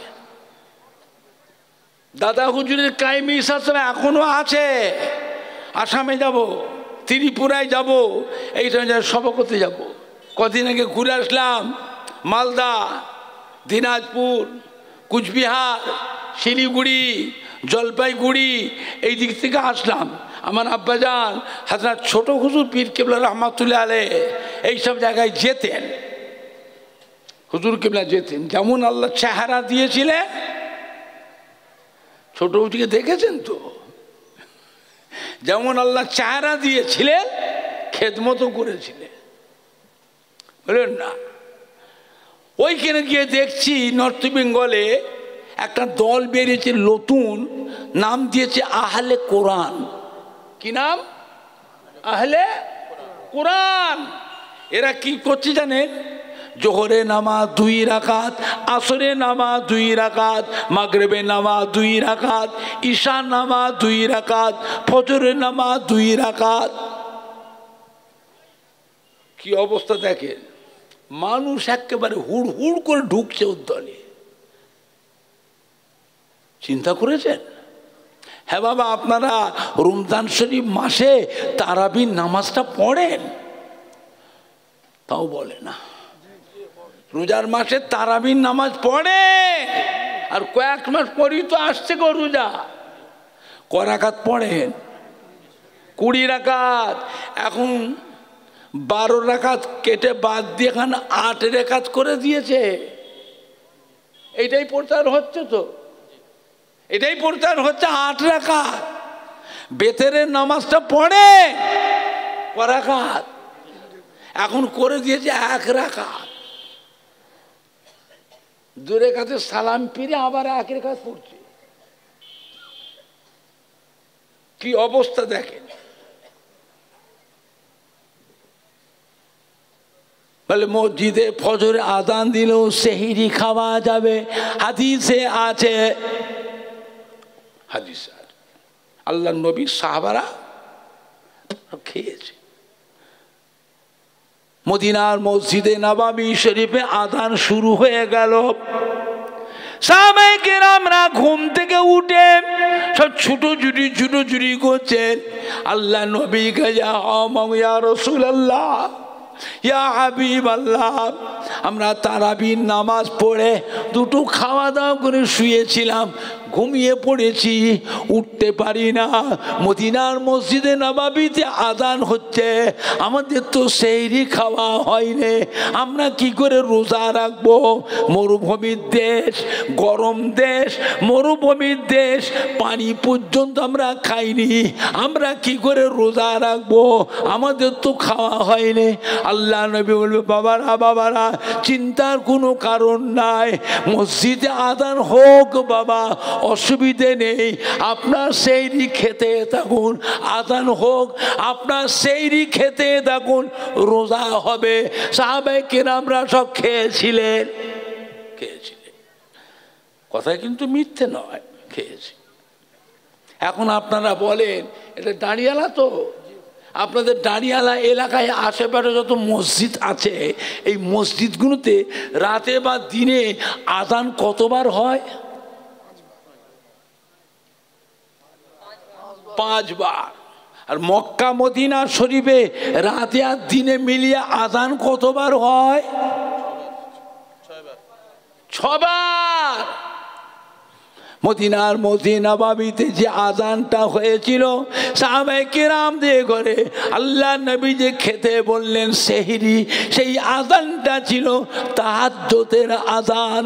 [SPEAKER 1] দাদা হুজুরের কায়েমি ইসার সভা এখনো আছে। আসামে যাব, ত্রিপুরায় যাব, এইটা সভা করতে যাব। কদিন আগে ঘুরে আসলাম মালদা, দিনাজপুর, কুচবিহার, শিলিগুড়ি, জলপাইগুড়ি, এই দিক থেকে আসলাম। আমার আব্বাজান হযরত ছোট হুজুর পীর কেবলা রহমাতুল্লাহ আলাইহি এইসব জায়গায় যেতেন, হুজুর কেবলা যেতেন। যেমন আল্লাহ চেহারা দিয়েছিলেন, ছোট হুজুরকে দেখেছেন তো, যেমন আল্লাহ চেহারা দিয়েছিলেন খেদমতও করেছিলেন, বলেন না। ওইখানে গিয়ে দেখছি নর্থ বেঙ্গলে একটা দল বেরিয়েছে নতুন, নাম দিয়েছে আহলে কোরআন। কি নাম? আহলে কোরআন। এরা কি করছে জানেন? জোহরে নামাজ 2 রাকাত, আসরে নামাজ 2 রাকাত, মাগরিবে নামাজ 2 রাকাত, ঈশা নামাজ 2 রাকাত, ফজরের নামাজ 2 রাকাত। কি অবস্থা দেখেন, মানুষ একেবারে হুড় হুড় করে ঢুকছে ওর দলে। চিন্তা করেছেন? হ্যাঁ বাবা, আপনারা রমজান শরীফ মাসে তারাবির নামাজটা পড়েন? তাও বলে না। রোজার মাসে তারাবির নামাজ পড়ে, আর কয়েক মাস পরই তো আসছে গো রোজা। ক রাকাত পড়েন? 20 রাকাত। এখন 12 রাকাত কেটে বাদ দিয়ে এখন 8 রাকাত করে দিয়েছে। এইটাই প্রচার হচ্ছে তো, এটাই প্রচার হচ্ছে। 8 রাকাত বেতেরের নামাজটা পড়ে ক রাকাত? এখন করে দিয়েছে 1 রাকাত। 2 রাকাতে সালাম ফিরে আবার 1 রাকাত পড়ছে। কি অবস্থা দেখেন। বলে মসজিদে ফজরে আজান দিলেও সেহরি খাওয়া যাবে, হাদিসে আছে। হাদিস আল্লাহ নবী সাহাবারা খেয়েছে। মদিনার মসজিদে নববী শরীফে আজান শুরু হয়ে গেল। সাহাবায়ে কেরামরা ঘুম থেকে উঠে সব ছুটোছুটি করছেন। আল্লাহ নবী ইয়া রাসূলুল্লাহ, ইয়া হাবিবাল্লাহ, আমরা তারাবির নামাজ পড়ে 2টো খাওয়া দাওয়া করে শুয়েছিলাম, ঘুমিয়ে পড়েছি, উঠতে পারি না। মদিনার মসজিদে নববীতে আজান হচ্ছে, আমাদের তো সেহরি খাওয়া হয়নি, আমরা কি করে রোজা রাখবো? মরুভূমির দেশ, গরম দেশ, মরুভূমির দেশ, পানি পর্যন্ত আমরা খাইনি, আমরা কি করে রোজা রাখবো? আমাদের তো খাওয়া হয়নি। আল্লাহ নবী বলবে বাবারা বাবারা চিন্তার কোনো কারণ নাই, মসজিদে আজান হোক বাবা, অসুবিধে নেই, আপনার সেইরি খেতে থাকুন, আজান হোক আপনার সেইরি খেতে থাকুন, রোজা হবে। সাহাবায়ে কেরামরা সব খেয়েছিলেন, কথা কিন্তু মিথ্যে নয়, খেয়েছি। এখন আপনারা বলেন এটা দাঁড়িয়ালা, তো আপনাদের দাঁড়িয়ালা এলাকায় আশেপাশে যত মসজিদ আছে এই মসজিদগুলোতে রাতে বা দিনে আজান কতবার হয়? 5 বার। আর মক্কা মদিনা শরীফে রাতে আর দিনে মিলিয়ে আজান কতবার হয়? 6 বার। মদিনার মসজিদ নববীতে যে আজানটা হয়েছিল সাহাবায়ে কেরাম দিয়ে করে আল্লাহ নবী যে খেতে বললেন সেহরি, সেই আজানটা ছিল তাহাজ্জুদের আজান।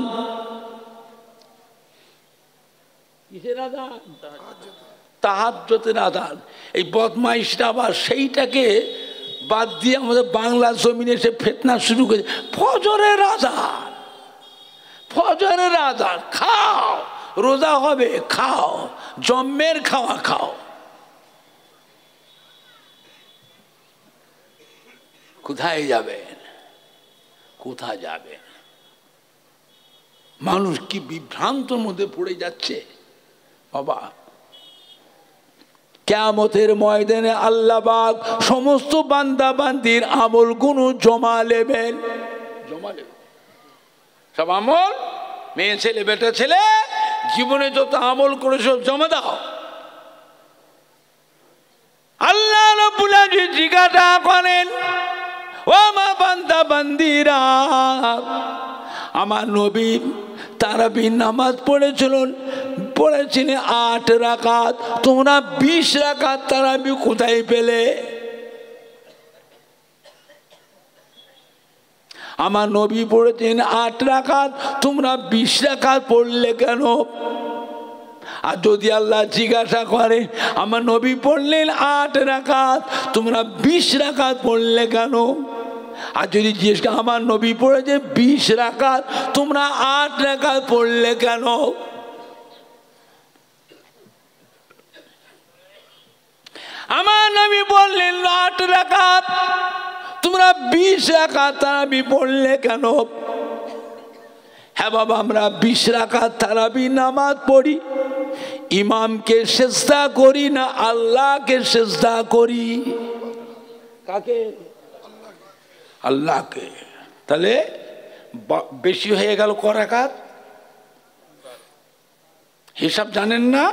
[SPEAKER 1] কিসের আজান? তাহাজ্জুদের আজান। এই বদমাইশটা আবার সেইটাকে বাদ দিয়ে আমাদের বাংলা জমিনে এসে ফিতনা শুরু করে ফজরের আজান, ফজরের আজান। খাও, রোজা হবে, খাও, জম্মের খাওয়া খাও। কোথায় যাবেন? কোথায় যাবেন? মানুষ কি বিভ্রান্তর মধ্যে পড়ে যাচ্ছে বাবা। কিয়ামতের ময়দানে আল্লাহ পাক সমস্ত বান্দা বান্দির আমলগুলো জমা নেবেন, জমা নেবেন সব আমল। মেয়ে ছেলে বেটা ছেলে জীবনে যত আমল করে সব জমা দাও। আল্লাহ রাব্বুল আলামিন জিজ্ঞাসা করেন, ও মা বান্দা বান্দিরা, আমার নবী তারাবির নামাজ পড়েছিলেন 8 রাকাত, তোমরা 20 রাকাত তারাবি কোথায় পেলে? আমার নবী পড়েছেন 8 রাকাত, তোমরা 20 রাকাত পড়লে কেন? আর যদি আল্লাহ জিজ্ঞাসা করে আমার নবী পড়লেন 8 রাকাত, তোমরা 20 রাকাত পড়লে কেন? আর যদি জিজ্ঞেস করে আমার নবী পড়েছে 20 রাকাত, তোমরা 8 রাকাত পড়লে কেন? আমার নবী বললেন 8 রাকাত, তোমরা 20 রাকাত তারাবি পড়লে কেন? হ্যাঁ বাবা, আমরা 20 রাকাত তারাবি নামাজ পড়ি, ইমামকে সিজদা করি না আল্লাহকে সিজদা করি। কাকে? আল্লাহকে। তাহলে বেশি হয়ে গেল ক রাকাত? হিসাব জানেন না?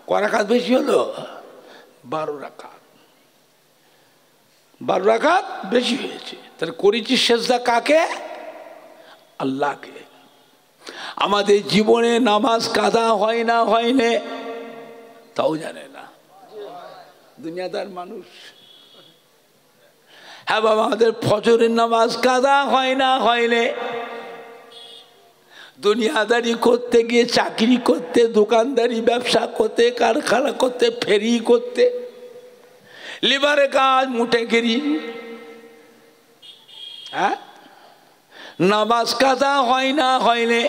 [SPEAKER 1] ক রাকাত বেশি হলো? 12 রাকাত। 12 রাকাত বেশি হয়েছে। তাহলে করেছি সিজদা কাকে? আল্লাহকে। আমাদের জীবনে নামাজ কাজা হয় না, হয় না তাও জানে না দুনিয়াদার মানুষ। হ্যাঁ বাবা, আমাদের ফজরের নামাজ কাজা হয় না, হয় না। দুনিয়াদারি করতে গিয়ে, চাকরি করতে, দোকানদারি ব্যবসা করতে, কারখানা করতে, ফেরি করতে, লিভারে কাজ, মুঠেগিরি, হ্যাঁ নামাজ কাজা হয় না, হয় না।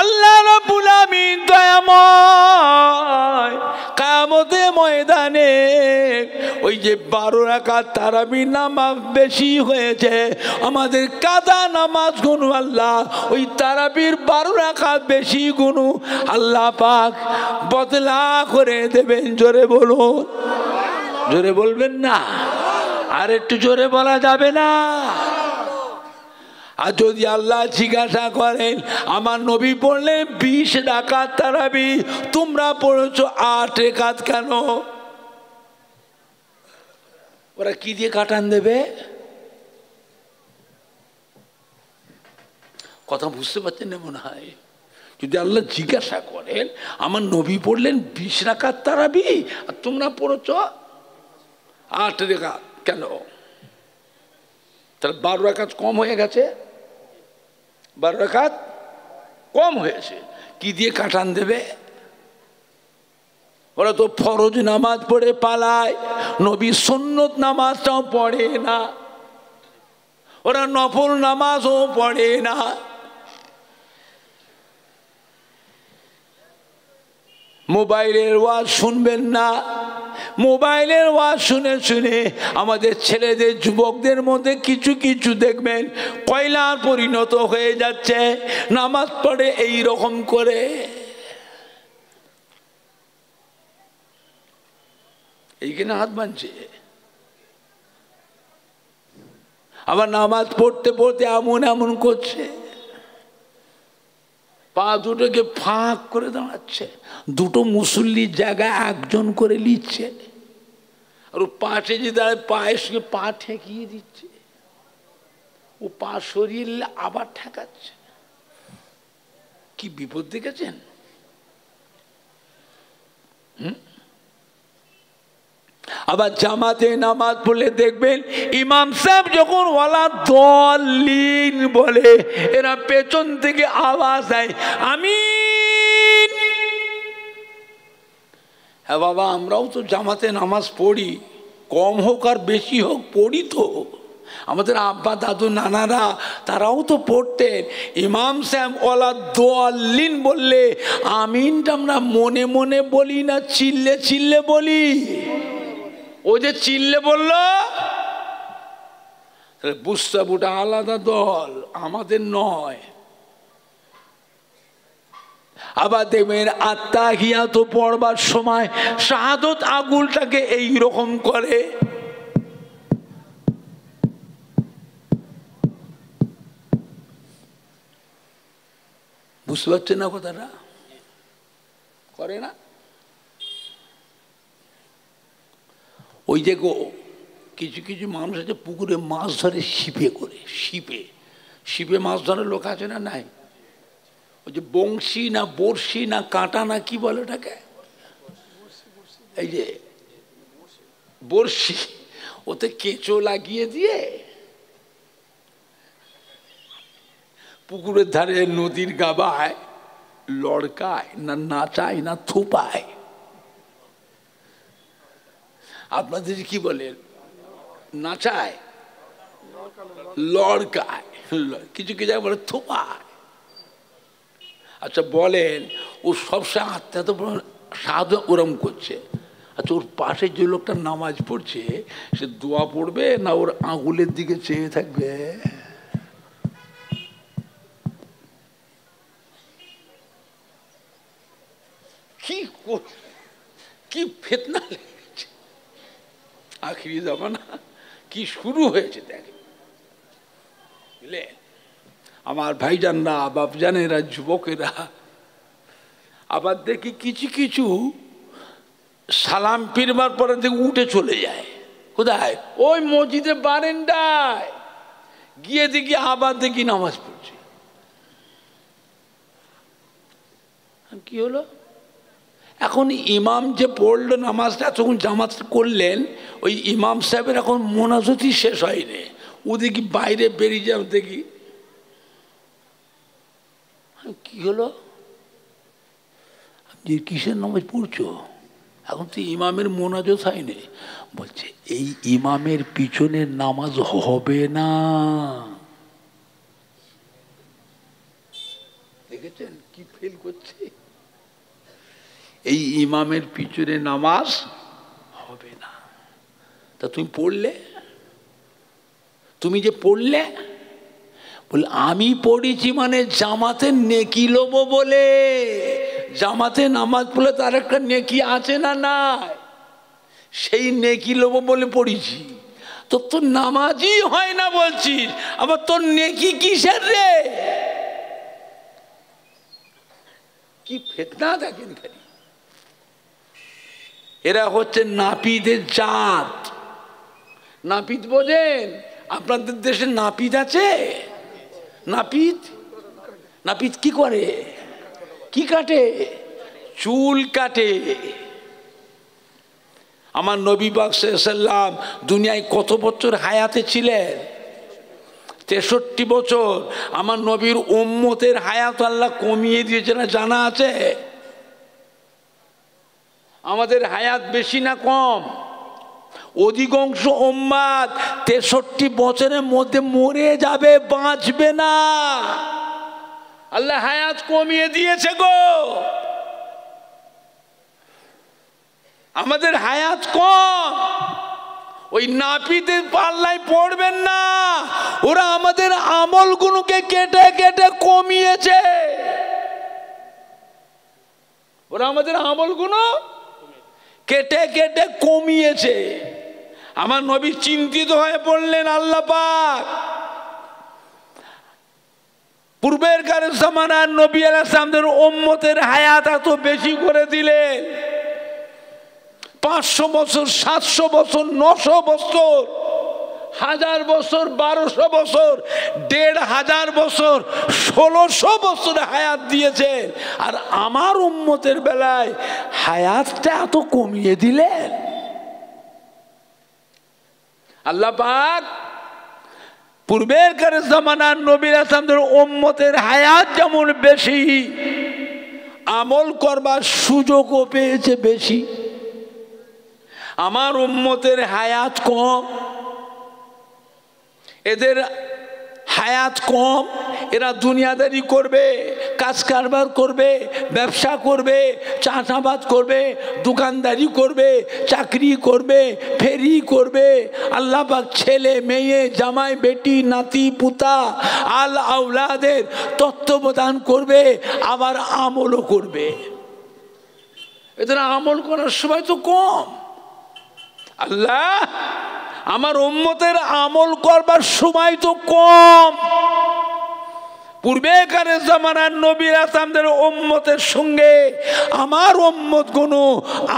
[SPEAKER 1] আল্লাহ রাব্বুল আমিন দয়াময় কিয়ামতের ময়দানে ওই যে 12 রাকাত তারাবির নামাজ বেশি হয়েছে, আমাদের কাজা নামাজ গুনো আল্লাহ ওই তারাবির 12 রাকাত বেশি গুনো আল্লাহ পাক বদলা করে দেবেন। জোরে বলুন, জোরে বলবেন না? আর একটু জোরে বলা যাবে না? আর যদি আল্লাহ জিজ্ঞাসা করেন আমার নবী পড়লেন 20 রাকাত তারাবি, তোমরা পড়েছো 8 রাকাত কেন? ওরা কি দিয়ে কাটান দেবে? কথা বুঝতে পারছেন না মনে হয়? যদি আল্লাহ জিজ্ঞাসা করেন আমার নবী পড়লেন 20 রাকাত তারাবি আর তোমরা পড়েছো 8 রাকাত কেন? তাহলে 12 রাকাত কম হয়ে গেছে, 12 রাকাত কম হয়েছে। কি দিয়ে কাটান দেবে? ওরা তো ফরজ নামাজ পড়ে পালায়, নবী সুন্নত নামাজটাও পড়ে না। ওরা নফল নামাজও পড়ে না। মোবাইলের ওয়াজ শুনবেন না। মোবাইলের ওয়াজ শুনে শুনে আমাদের ছেলেদের যুবকদের মধ্যে কিছু কিছু দেখবেন কয়লার পরিণত হয়ে যাচ্ছে, নামাজ পড়ে এই রকম করে। এইখানে হাত বাঁধছে, আবার নামাজ পড়তে পড়তে এমন এমন করছে, পা দুটোকে ফাঁক করে দাঁড়াচ্ছে, দুটো মুসল্লির জায়গায় একজন করে নিচ্ছে, আর ও পাশে যে দাঁড়ায় পায়ের সঙ্গে পা ঠেকিয়ে দিচ্ছে, ও পা সরিয়ে নিলে আবার ঠেকাচ্ছে। কি বিপদ দেখেছেন? আবার জামাতে নামাজ পড়লে দেখবেন ইমাম সাহেব যখন ওয়ালা দলিন বলে, এরা পেছন থেকে আওয়াজ দেয় আমিন। হ্যাঁ বাবা, আমরাও তো জামাতে নামাজ পড়ি, কম হোক আর বেশি হোক পড়ি তো। আমাদের আব্বা দাদু নানারা তারাও তো পড়তেন। ইমাম সাহেব ওয়ালা দলিন বললে আমিনটা আমরা মনে মনে বলি না চিল্লে চিল্লে বলি? ও যে চিল্লে বলল বুঝতে হবে ওটা আলাদা দল, আমাদের নয়। আবার দেখবেন আত্তাহিয়াত পড়বার সময় শাহাদত আঙুলটাকে এই রকম করে। বুঝতে পারছেন না কথাটা? করে না? ওই যে কিছু কিছু মানুষ আছে পুকুরে মাছ ধরে ছিপে করে, ছিপে মাছ ধরে লোক আছে না? নাই? ওই যে বংশী না বড়শি না কাঁটা না কি বলে ওটাকে, এই যে বড়শি, ওতে কেঁচো লাগিয়ে দিয়ে পুকুরের ধারে নদীর গাবায় লড়কায় না নাচায় না থুপায়। আপনাদের কি বলেন? নাচায়, লড়কায়, কিছু কিছু জায়গায় বলে থোপায়। আচ্ছা বলেন, ও সবসময় আত্মা তো সাধু ওরম করছে, আচ্ছা ওর পাশে যে লোকটা নামাজ পড়ছে সে দোয়া পড়বে না ওর আঙুলের দিকে চেয়ে থাকবে? কি ফিতনা লেগেছে, আখিরি জামানা কি শুরু হয়েছে দেখ। আমার ভাইজানরা, বাপজানেরা, যুবকেরা, আবার দেখি কিছু কিছু সালাম ফিরবার পরে দেখি উঠে চলে যায়। কোথায়? ওই মসজিদে বারান্দায় গিয়ে দেখি আবার দেখি নামাজ পড়ছে। কি হলো? এখন ইমাম যে পড়লো নামাজটা তখন জামাত করলেন, ওই ইমাম সাহেবের এখন মোনাজাতই শেষ হয়নি, ও দেখি বাইরে বেরিয়ে যাও। দেখি কি হলো, যে কিসের নামাজ পড়ছো? এখন তো ইমামের মোনাজাত হয়নি। বলছে এই ইমামের পিছনের নামাজ হবে না। দেখেছেন কি ফেল করছে? এই ইমামের পিছনে নামাজ হবে না। তা তুমি পড়লে, তুমি যে পড়লে, বলে আমি পড়েছি মানে জামাতে নেকি লোবো বলে। জামাতে নামাজ পড়লে তার একটা নেকি আছে না নাই? সেই নেকি লোবো বলে পড়েছি। তোর নামাজই হয় না বলছিস, আবার তোর নেকি কিসের রে? কি ফিতনা দেখেন খালি। এরা হচ্ছে নাপিতের জাত। নাপিত বোঝেন? আপনাদের দেশে নাপিত আছে? নাপিত নাপিত কি করে? কি কাটে? চুল কাটে। আমার নবী পাক সাল্লাল্লাহু আলাইহি ওয়াসাল্লাম দুনিয়ায় কত বছর হায়াতে ছিলেন? 63 বছর। আমার নবীর উম্মতের হায়াত আল্লাহ কমিয়ে দিয়েছে না জানা আছে? আমাদের হায়াত বেশি না কম? অধিকাংশ উম্মাত 63 বছরের মধ্যে মরে যাবে, বাঁচবে না। আল্লাহ হায়াত কমিয়ে দিয়েছে গো, আমাদের হায়াত কম। ওই নাপিতের পাল্লায় পড়বেন না, ওরা আমাদের আমলগুলোকে কেটে কেটে কমিয়েছে। ওরা আমাদের আমলগুলো কেটে কেটে কমিয়েছে। আমার নবী চিন্তিত হয়ে পড়লেন, আল্লাহ পাক পূর্বের কারের জামানার নবী আলাইহিস সালামের উম্মতের হায়াত এত বেশি করে দিলেন। 500 বছর, 700 বছর, 900 বছর, 1000 বছর, 1200 বছর, 1500 বছর, 1600 বছর হায়াত দিয়েছেন। আর আমার উম্মতের বেলায় হায়াতটা এত কমিয়ে দিলেন। আল্লাহ পাক পূর্বের কারের জামানার নবী আলাইহিস সালামের উম্মতের হায়াত যেমন বেশি, আমল করবার সুযোগও পেয়েছে বেশি। আমার উম্মতের হায়াত কম, এদের হায়াত কম। এরা দুনিয়াদারি করবে, কাজ কারবার করবে, ব্যবসা করবে, চাষাবাদ করবে, দোকানদারি করবে, চাকরি করবে, ফেরি করবে। আল্লাহ পাক ছেলে মেয়ে, জামাই বেটি, নাতি পুতা, আল আওলাদের তত্ত্বাবধান করবে, আবার আমলও করবে। এদের আমল করার সময় তো কম। আল্লাহ আমার উম্মতের আমল করবার সময় তো কম। পূর্বেকারের জামানার নবী আলাইহিস সালামের উম্মতের সঙ্গে আমার উম্মত কোনো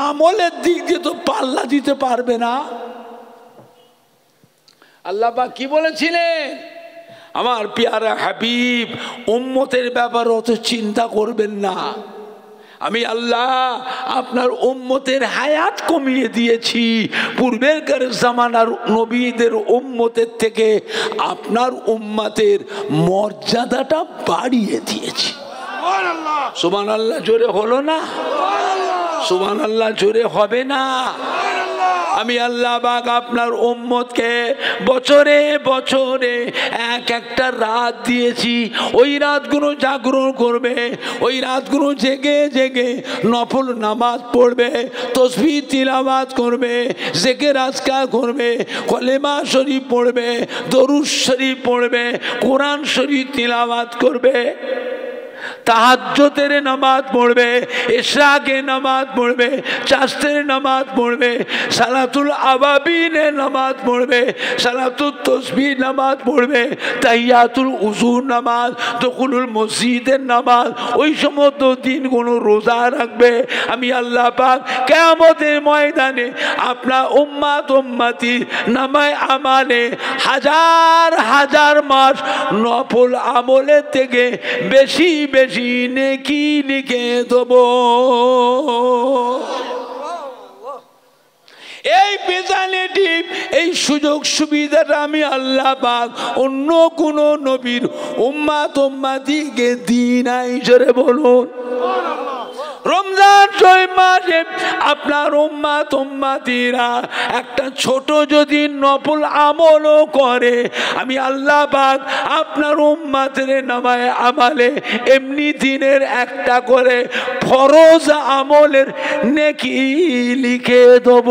[SPEAKER 1] আমলের দিক দিয়ে তো পাল্লা দিতে পারবে না। আল্লাহ পাক কি বলেছিলেন? আমার পিয়ারা হাবিব উম্মতের ব্যাপারে অত চিন্তা করবেন না, আমি আল্লাহ আপনার উম্মতের হায়াত কমিয়ে দিয়েছি। পূর্বের জামানার নবীদের উম্মতের থেকে আপনার উম্মতের মর্যাদাটা বাড়িয়ে দিয়েছি। সুবহানাল্লাহ জোরে হলো না? সুবহানাল্লাহ জোরে হবে না? আমি আল্লাহ পাক আপনার উম্মতকে বছরে বছরে এক একটা রাত দিয়েছি। ওই রাতগুলো জাগরণ করবে, ওই রাতগুলো জেগে জেগে নফল নামাজ পড়বে, তাসবিহ তিলাওয়াত করবে, জিকির আজকার করবে, কলেমা শরীফ পড়বে, দরুদ শরীফ পড়বে, কোরআন শরীফ তিলাওয়াত করবে, তাহাজ্জুদের নামাজ পড়বে, ইশরাকের নামাজ পড়বে, চাষের নামাজ পড়বে, সালাতুল আবাবিনের নামাজ পড়বে, সালাতুল তাসবিহ নামাজ পড়বে, তাহিয়াতুল উযুর নামাজ, দুখুলুল মসজিদের নামাজ, ওই সমস্ত দিনগুলো রোজা রাখবে। আমি আল্লাহ পাক কিয়ামতের ময়দানে আপনার উম্মাত উম্মতি নামায় আমালে হাজার হাজার মাস নফল আমলের থেকে বেশি বেশি নেকি লিখে দেব। এই পেশানেটিভ, এই সুযোগ সুবিধাটা আমি আল্লাহ পাক অন্য কোন নবীর উম্মাত উম্মতিকে দিই নাই। জোরে বলুন। রমজান শরীফ মাসে আপনার উম্মাত উম্মতিরা একটা ছোট যদি নফল আমলও করে, আমি আল্লাহ পাক আপনার উম্মতের নামায় আমালে এমনি দিনের একটা করে ফরজ আমলের নেকি লিখে দেব।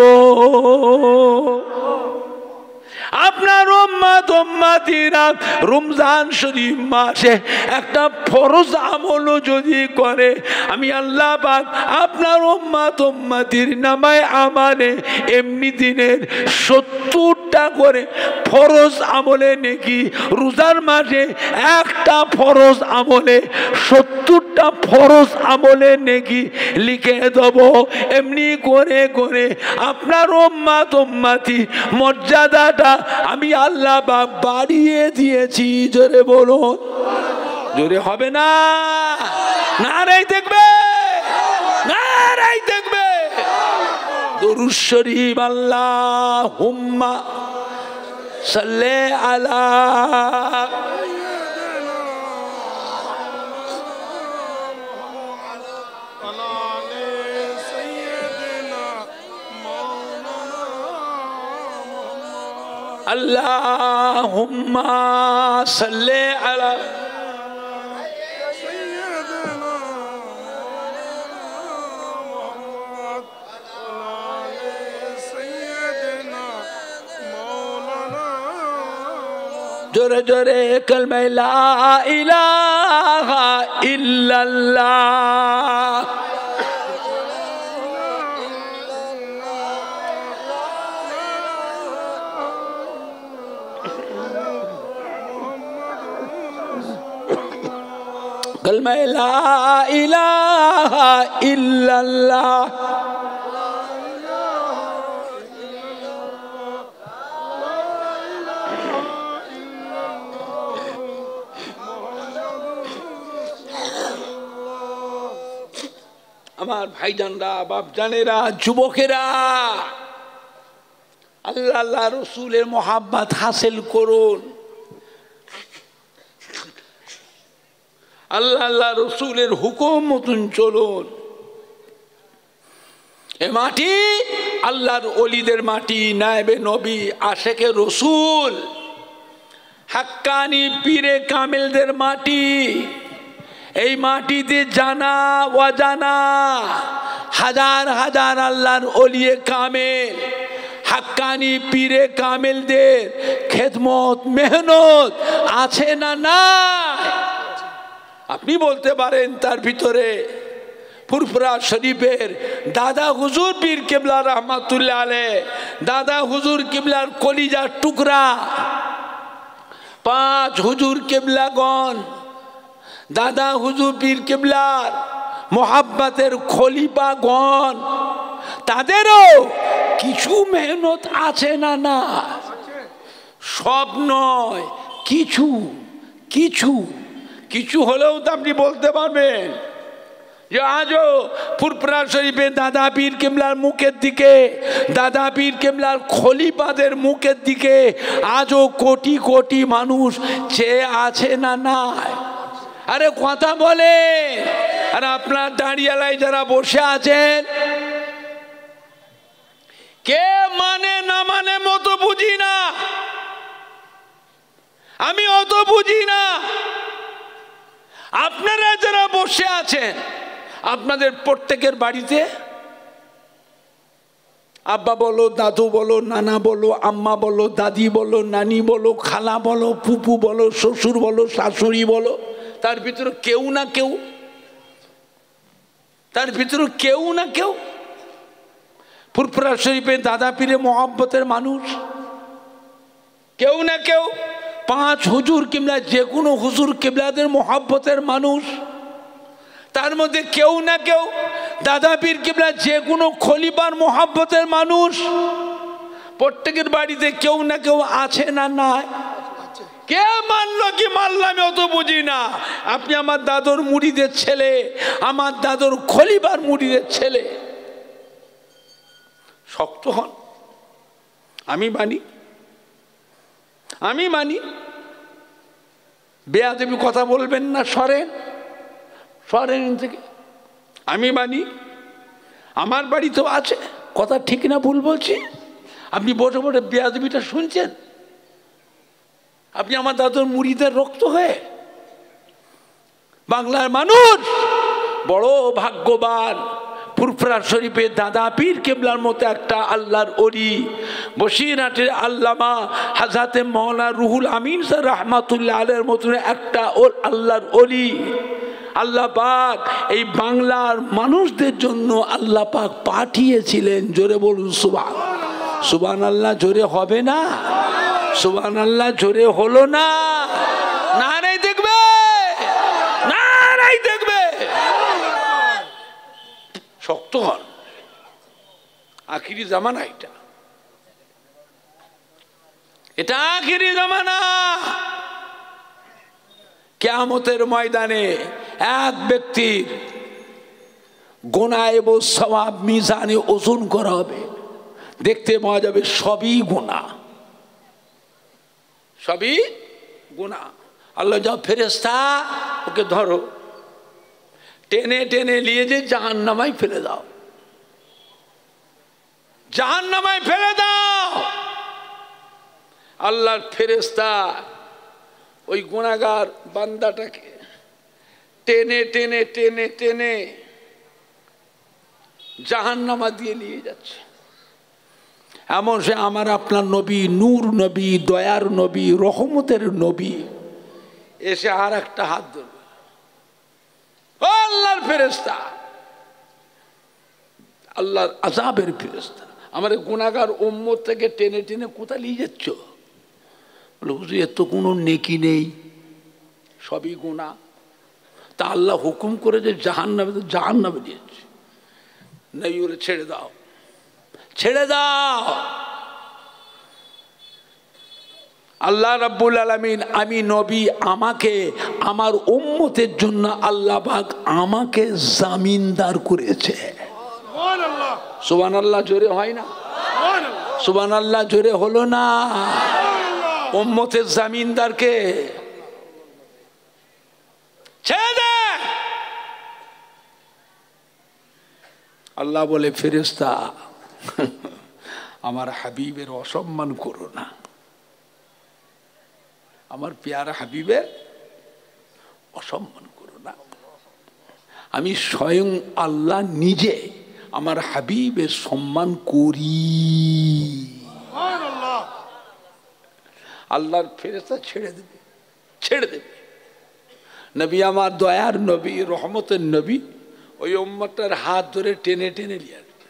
[SPEAKER 1] আপনার উম্মত উম্মতিরা রমজান শরীফ মাসে একটা ফরজ আমলও যদি করে, আমি আল্লাহ পাক আপনার উম্মত উম্মতির নামায় আমালে এমনি দিনের 70টা করে ফরজ আমলে নেকি, রোজার মাসে একটা ফরজ আমলে 70টা ফরজ আমলে নেকি লিখে দেব। এমনি করে করে আপনার উম্মত উম্মতি মর্যাদাটা আমি আল্লাহ পাক বাড়িয়ে দিয়েছি। জোরে বলুন। জোরে হবে না? নারাই দেখবে, নারাই দেখবে। দরুদ শরীফ আল্লাহুম্মা সাল্লি আলা আল্লাহুম্মা সাল্লি আলা জোরে জোরে কালমা লা ইলাহা ইল্লাল্লাহ। কালমা লা ইলাহা ইল্লাল্লাহ। আমার ভাইজানরা, বাপজানেরা, যুবকেরা, আল্লাহ আল্লাহ রসুলের মোহাব্বত হাসিল করুন। আল্লাহ আল্লাহ রসুলের হুকুম মতন চলুন। এ মাটি আল্লাহর ওলিদের মাটি, নায়েবে নবী, আশেকে রসুল, হাক্কানি পীরে কামেলদের মাটি। এই মাটিতে জানা অজানা হাজার হাজার আল্লাহর ওলিয়ে কামেল, হাক্কানি পীরে কামেলদের খেদমত মেহনত আছে না নাই? আপনি বলতে পারেন তার ভিতরে ফুরফুরা শরীফের দাদা হুজুর পীর কেবলা রহমাতুল্লাহ আলাইহ, দাদা হুজুর কেবলার কলিজার টুকরা, 5 হুজুর কেবলাগণ, দাদা হুজুর পীর কেবলার মোহাব্বতের খলিফাগণ, তাদেরও কিছু মেহনত আছে না না? সব নয়, কিছু কিছু কিছু হলেও তো আপনি বলতে পারবেন যে আজও ফুরফুরা শরীফে দাদা পীর কেবলার মুখের দিকে, দাদা পীর কেবলার খলিফাদের মুখের দিকে আজও কোটি কোটি মানুষ চেয়ে আছে না নাই? আরে কথা বলে। আর আপনার দাঁড়িয়ালায় যারা বসে আছেন, কে মানে না মানে মতো বুঝি না, আমি অত বুঝি না। আপনারা যারা বসে আছেন, আপনাদের প্রত্যেকের বাড়িতে আব্বা বলো, দাদু বলো, নানা বলো, আম্মা বলো, দাদি বলো, নানি বলো, খালা বলো, ফুপু বলো, শ্বশুর বলো, শাশুড়ি বলো, তার ভিতরে কেউ না কেউ, তার ভিতরে কেউ না কেউ ফুরফুরা শরীফে দাদা পীরে মোহাব্বতের মানুষ, কেউ না কেউ 5 হুজুর কিবলা, যে কোনো হুজুর কিবলাদের মোহাব্বতের মানুষ, তার মধ্যে কেউ না কেউ দাদা পীর কিবলা যে কোনো খলিফার মোহাব্বতের মানুষ। প্রত্যেকের বাড়িতে কেউ না কেউ আছে না নাই? কে মানলো কি মানলো আমি অত বুঝি না। আপনি আমার দাদুর মুরিদের ছেলে, আমার দাদুর খলিফার মুরিদের ছেলে, শক্ত হন। আমি মানি, আমি মানি। বেয়াদবি কথা বলবেন না, সরেন সরেন থেকে। আমি মানি, আমার বাড়ি তো আছে, কথা ঠিক না ভুল বলছি? আপনি বসে বসে বেয়াদবিটা শুনছেন? আপনি আমার দাদুর মুরিদের রক্ত হয়ে। বাংলার মানুষ বড় ভাগ্যবান, ফুরফুরা শরীফে দাদা পীর কেবলার মতো একটা আল্লাহর ওলি, বসিরহাটের আল্লামা হাজরাতে মওলানা রুহুল আমিন স্যার রহমাতুল্লাহ আলাইহির মতো একটা আল্লাহর ওলি। আল্লাহ পাক এই বাংলার মানুষদের জন্য আল্লাহ পাক পাঠিয়েছিলেন। জোরে বলুন সুবহানাল্লাহ। সুবহানাল্লাহ জোরে হবে না? সুবহানাল্লাহ জোরে হলো না? নারাই দেখবে, নারাই দেখবে। শক্ত হন, আখিরি জামানা এটা, এটা আখিরি জামানা। কিয়ামতের ময়দানে এক ব্যক্তির গুনাহ এবং সওয়াব মিজানে ওজন করা হবে, দেখতে পাওয়া যাবে সবই গুনাহ, সবই গুনাহ। আল্লাহ যাও ফেরেশতা ওকে ধরো, টেনে টেনে নিয়ে যে জাহান্নামায় ফেলে দাও, জাহান্নামায় ফেলে দাও। আল্লাহর ফেরেশতা ওই গুনাহগার বান্দাটাকে টেনে টেনে টেনে টেনে জাহান্নামা দিয়ে নিয়ে যাচ্ছে। এমন সে আমার আপনার নবী, নূর নবী, দয়ার নবী, রহমতের নবী এসে আর একটা হাত ধরবে, আল্লাহর ফেরেশতা, আল্লাহর আযাবের ফেরেশতা, আমার গুনাহগার উম্মত থেকে টেনে টেনে কোথায় নিয়ে যাচ্ছ? বলে হুজুর এর তো কোনো নেকি নেই, সবই গুনাহ। তা আল্লাহ হুকুম করে যে জাহান্নামে দিয়েছে। নবী বলে ছেড়ে দাও, ছেড়ে দাও। আল্লাহ রাব্বুল আলামিন, আমি নবী, আমাকে আমার উম্মতের জন্য আল্লাহ পাক আমাকে জামিনদার করেছে। সুবহানাল্লাহ জোরে হয় না? সুবহানাল্লাহ জোরে হলো না? উম্মতের জামিনদারকে ছেড়ে দে। আল্লাহ বলে ফেরেশতা আমার হাবিবের অসম্মান করো না, আমার পেয়ারা হাবিবের অসম্মান করো না। আমি স্বয়ং আল্লাহ নিজে আমার হাবিবের সম্মান করি। আল্লাহর ফেরেশতা ছেড়ে দেবে, ছেড়ে দেবে। নবী আমার দয়ার নবী, রহমতের নবী ওই উম্মতটার হাত ধরে টেনে টেনে নিয়ে আসবে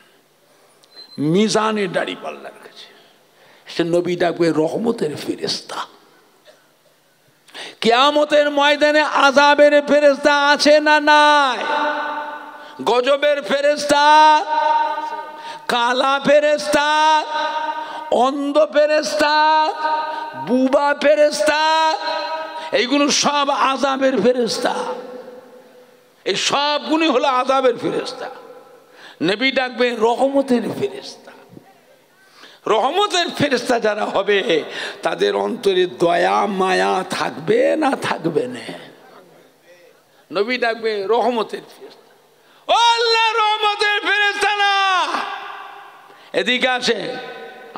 [SPEAKER 1] মিজানে দাঁড়িপাল্লার কাছে। সে নবী ডাকবে রহমতের ফেরেশতা। কিয়ামতের ময়দানে আযাবের ফেরেশতা আছে না নাই? গজবের ফেরেশতা, কালা ফেরেশতা, অন্ধ ফেরেশতা, বুবা ফেরেশতা, এইগুলো সব আযাবের ফেরেশতা। এই সবগুলি হলো আযাবের ফেরেশতা। নবী ডাকবে রহমতের ফেরেশতা। রহমতের ফেরেশতা যারা হবে তাদের অন্তরে দয়া মায়া থাকবে না থাকবে না? নবী ডাকবে রহমতের ফেরেশতা। ও আল্লাহ রহমতের ফেরেশতা না, এদিকে আসেন।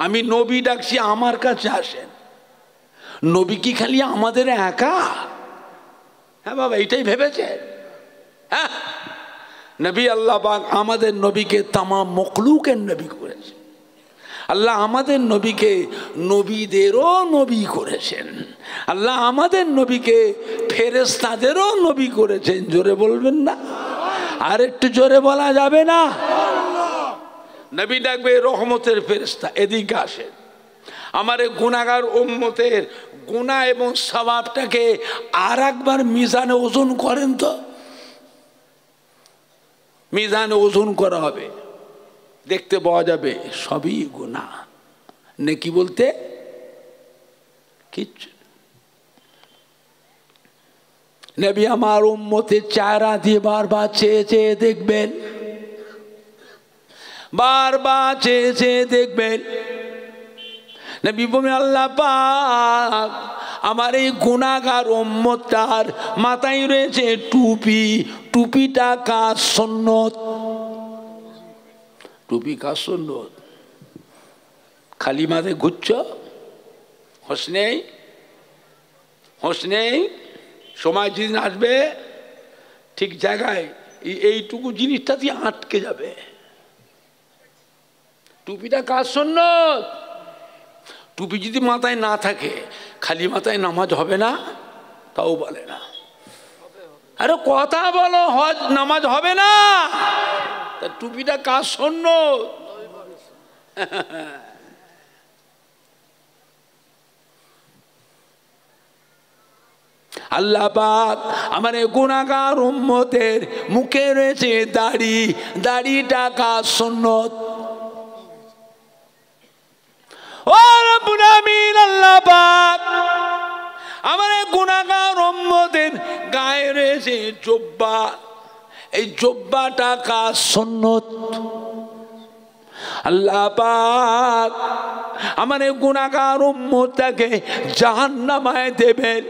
[SPEAKER 1] আমি নবী ডাকছি, আমার কাছে আসেন। নবী কি খালি আমাদের একা? হ্যাঁ বাবা, এটাই ভেবেছেন? হ্যাঁ, নবী আল্লাহ পাক আমাদের নবীকে তামাম মখলুকের নবী করেছে। আল্লাহ আমাদের নবীকে নবীদেরও নবী করেছেন। আল্লাহ আমাদের নবীকে ফেরেশতাদেরও নবী করেছেন। জোরে বলবেন না? আর একটু জোরে বলা যাবে না? নবী ডাকবে রহমতের ফেরেশতা, এদিকে আসেন। আমার এই গুনাহগার উম্মতের গুনাহ এবং সওয়াবটাকে আর একবার মিজানে ওজন করেন তো। মিজানে ওজন করা হবে, দেখতে পাওয়া যাবে সবই গুনাহ, নেকি বলতে কিচ্ছু। নবী আমার উম্মতের চেহারা দিয়ে বারবার চেয়ে চেয়ে দেখবেন, বারবার চেয়ে চেয়ে দেখবেন। নবী বলেন আল্লাহ পাক আমার এই গুনাহগার উম্মতটার মাথায় রয়েছে টুপি, টুপিটা কার সুন্নত? টুপি কার সুন্নত? খালি মাথায় ঘুরছ, হোশ নেই, হোশ নেই। সময় যেদিন আসবে ঠিক জায়গায় এইটুকু জিনিসটা দিয়ে আটকে যাবে। টুপিটা কার সুন্নত? টুপি যদি মাথায় না থাকে খালি মাথায় নামাজ হবে না? তাও বলে না। আরে কথা বলো, হজ নামাজ হবে না? তা টুপিটা কার সুন্নত? আল্লাহ পাক আমার গুনাহগার উম্মতের মুখে রয়েছে দাড়ি, দাড়িটা কার সুন্নত? ও রব্বুল আমিন আল্লাহ পাক আমার গুনাহগার উম্মতের গায়ে রয়েছে জুব্বা, এই জুব্বাটা কার সুন্নত? আল্লাহ পাক আমার গুনাহগার উম্মতটাকে জাহান্নামায় দেবেন।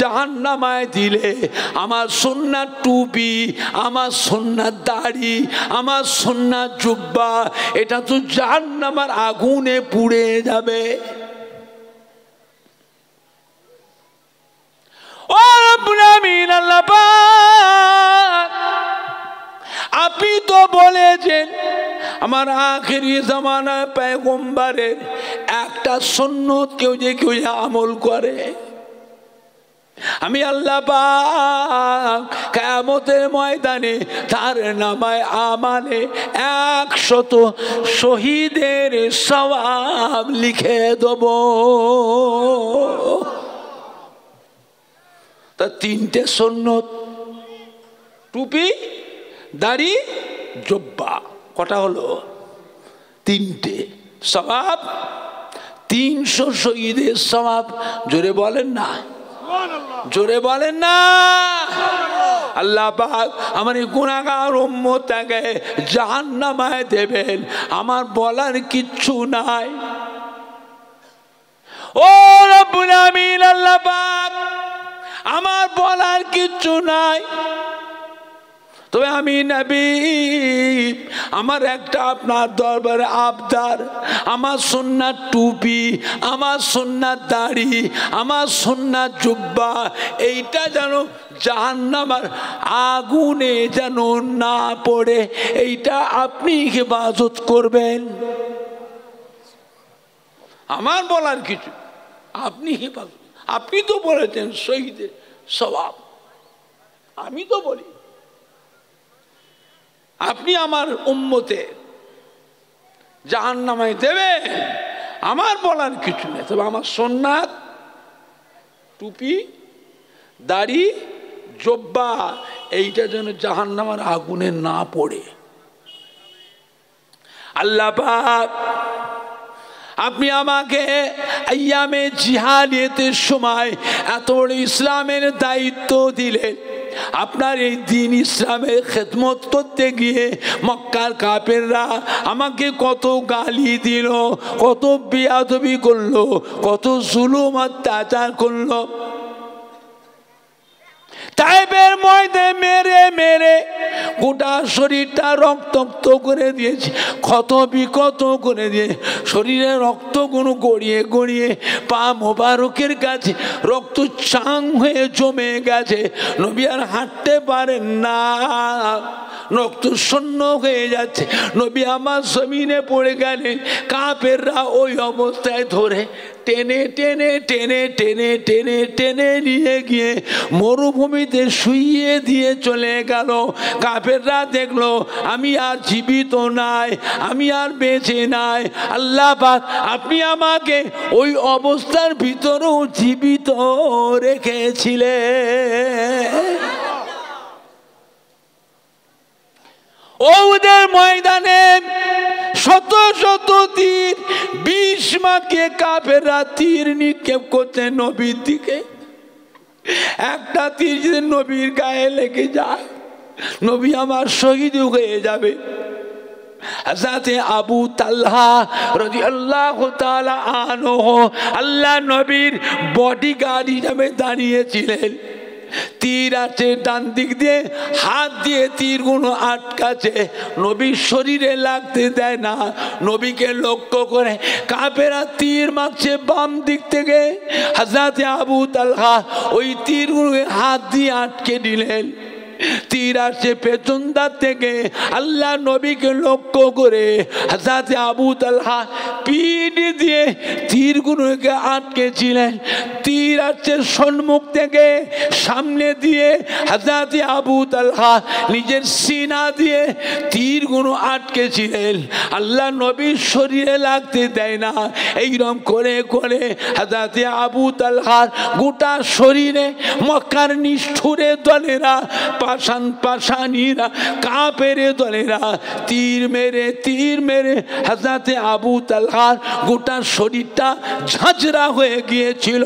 [SPEAKER 1] জাহান্নামায় দিলে আমার সুন্নাত টুপি, আমার সুন্নাত দাড়ি, আমার সুন্নাত জুব্বা এটা তো জাহান্নামের আগুনে পুড়ে যাবে। আমিন আল্লাহ পাক আপনি তো বলেছেন আমার আখেরি জামানায় পয়গম্বরের একটা সুন্নত কেউ আমল করে আমি আল্লাহ পাক কিয়ামতের ময়দানে তার নামায় আমালে 100 শহীদের সওয়াব লিখে দেব। তা 3টে সুন্নত, টুপি, দাড়ি, জুব্বা, কটা হলো? 3টে। সওয়াব 300 শহীদের সওয়াব। জোরে বলেন না, জোরে বলেন না। আল্লাহ পাক আমার গুনাহগার উম্মতকে জাহান্নামে দেবেন, আমার বলার কিচ্ছু নাই। ও রব্বুল আমিন আল্লাহ পাক আমার বলার কিচ্ছু নাই। তবে আমি নবী, আমার একটা আপনার দরবারে আবদার, আমার সুন্নাত টুপি, আমার সুন্নাত দাড়ি, আমার সুন্নাত জুব্বা, এইটা যেন জাহান্নামের আগুনে যেন না পড়ে, এইটা আপনি হেফাজত করবেন। আমার বলার কিছু, আপনি হেফাজত। আপনি তো বলেছেন শহীদের সওয়াব, আমি তো বলি আপনি আমার উম্মতে জাহান্নামে দেবেন, আমার বলার কিছু নেই। তবে আমার সুন্নাত টুপি, দাড়ি, জুব্বা, এইটা যেন জাহান্নামের আগুনে না পড়ে। আল্লাহ পাক আপনি আমাকে আইয়ামে জিহাদিয়াতের সময় এত বড় ইসলামের দায়িত্ব দিলেন। আপনার এই দিন ইসলামের খেদমত করতে গিয়ে মক্কার কাফেররা আমাকে কত গালি দিল, কত বেয়াদবি করলো, কত জুলুম অত্যাচার করলো। তাইফের ময়দানে মেরে মেরে গোটা শরীরটা রক্তাক্ত করে দিয়েছে, ক্ষত বিক্ষত করে দিয়ে শরীরে রক্তগুলো গড়িয়ে গড়িয়ে পা মোবারকের কাছে রক্ত চাং হয়ে জমে গেছে। নবী আর হাঁটতে পারেন না, রক্ত শূন্য হয়ে যাচ্ছে। নবী আমার জমিনে পড়ে গেলেন, কাফেররা ওই অবস্থায় ধরে টেনে টেনে টেনে টেনে টেনে টেনে নিয়ে গিয়ে মরুভূমিতে শুইয়ে দিয়ে চলে গেল। কাফেররা দেখলো আমি আর জীবিত নাই, আমি আর বেঁচে নাই। আল্লাহ পাক আপনি আমাকে ওই অবস্থার ভিতরেও জীবিত রেখেছিলেন। ওদের ময়দানে শত শত তীর, 20 মাকে কাফেররা তীর নিক্ষেপ করতে নবীর দিকে। একটা তীর যদি নবীর গায়ে লেগে যায়, নবী আমার শহীদ হয়ে যাবে। হযরত আবু তালহা রাদিয়াল্লাহু তাআলা আনহু আল্লাহ নবীর বডিগার্ড হিসেবে দাঁড়িয়েছিলেন। তীর আছে ডান দিক দিয়ে, হাত দিয়ে তীরগুলো আটকাছে, নবীর শরীরে লাগতে দেয় না। নবীকে লক্ষ্য করে কাফেররা তীর মারছে বাম দিক থেকে। হযরত আবু তালহা ওই তীরগুলোকে হাত দিয়ে আটকে দিলেন। তীর আসছে পেছন দিক থেকে। আল্লাহ নবীকে লক্ষ্য করে হযরত আবু তালহা পিঠ দিয়ে তীরগুলোকে আটকেছিলেন। তীর আসছে সম্মুখ থেকে, সামনে দিয়ে হযরত আবু তালহা নিজের সিনা দিয়ে তীরগুলো আটকেছিলেন। আল্লাহ নবীর শরীরে লাগতে দেয় না। এইরকম করে করে হযরত আবু তালহার গোটা শরীরে মক্কার নিষ্ঠুরে দলেরা, পাশান পাশানিরা, কাফের দলেরা তীর মেরে হযরত আবু তালহার গোটা শরীরটা ঝাঁঝরা হয়ে গিয়েছিল।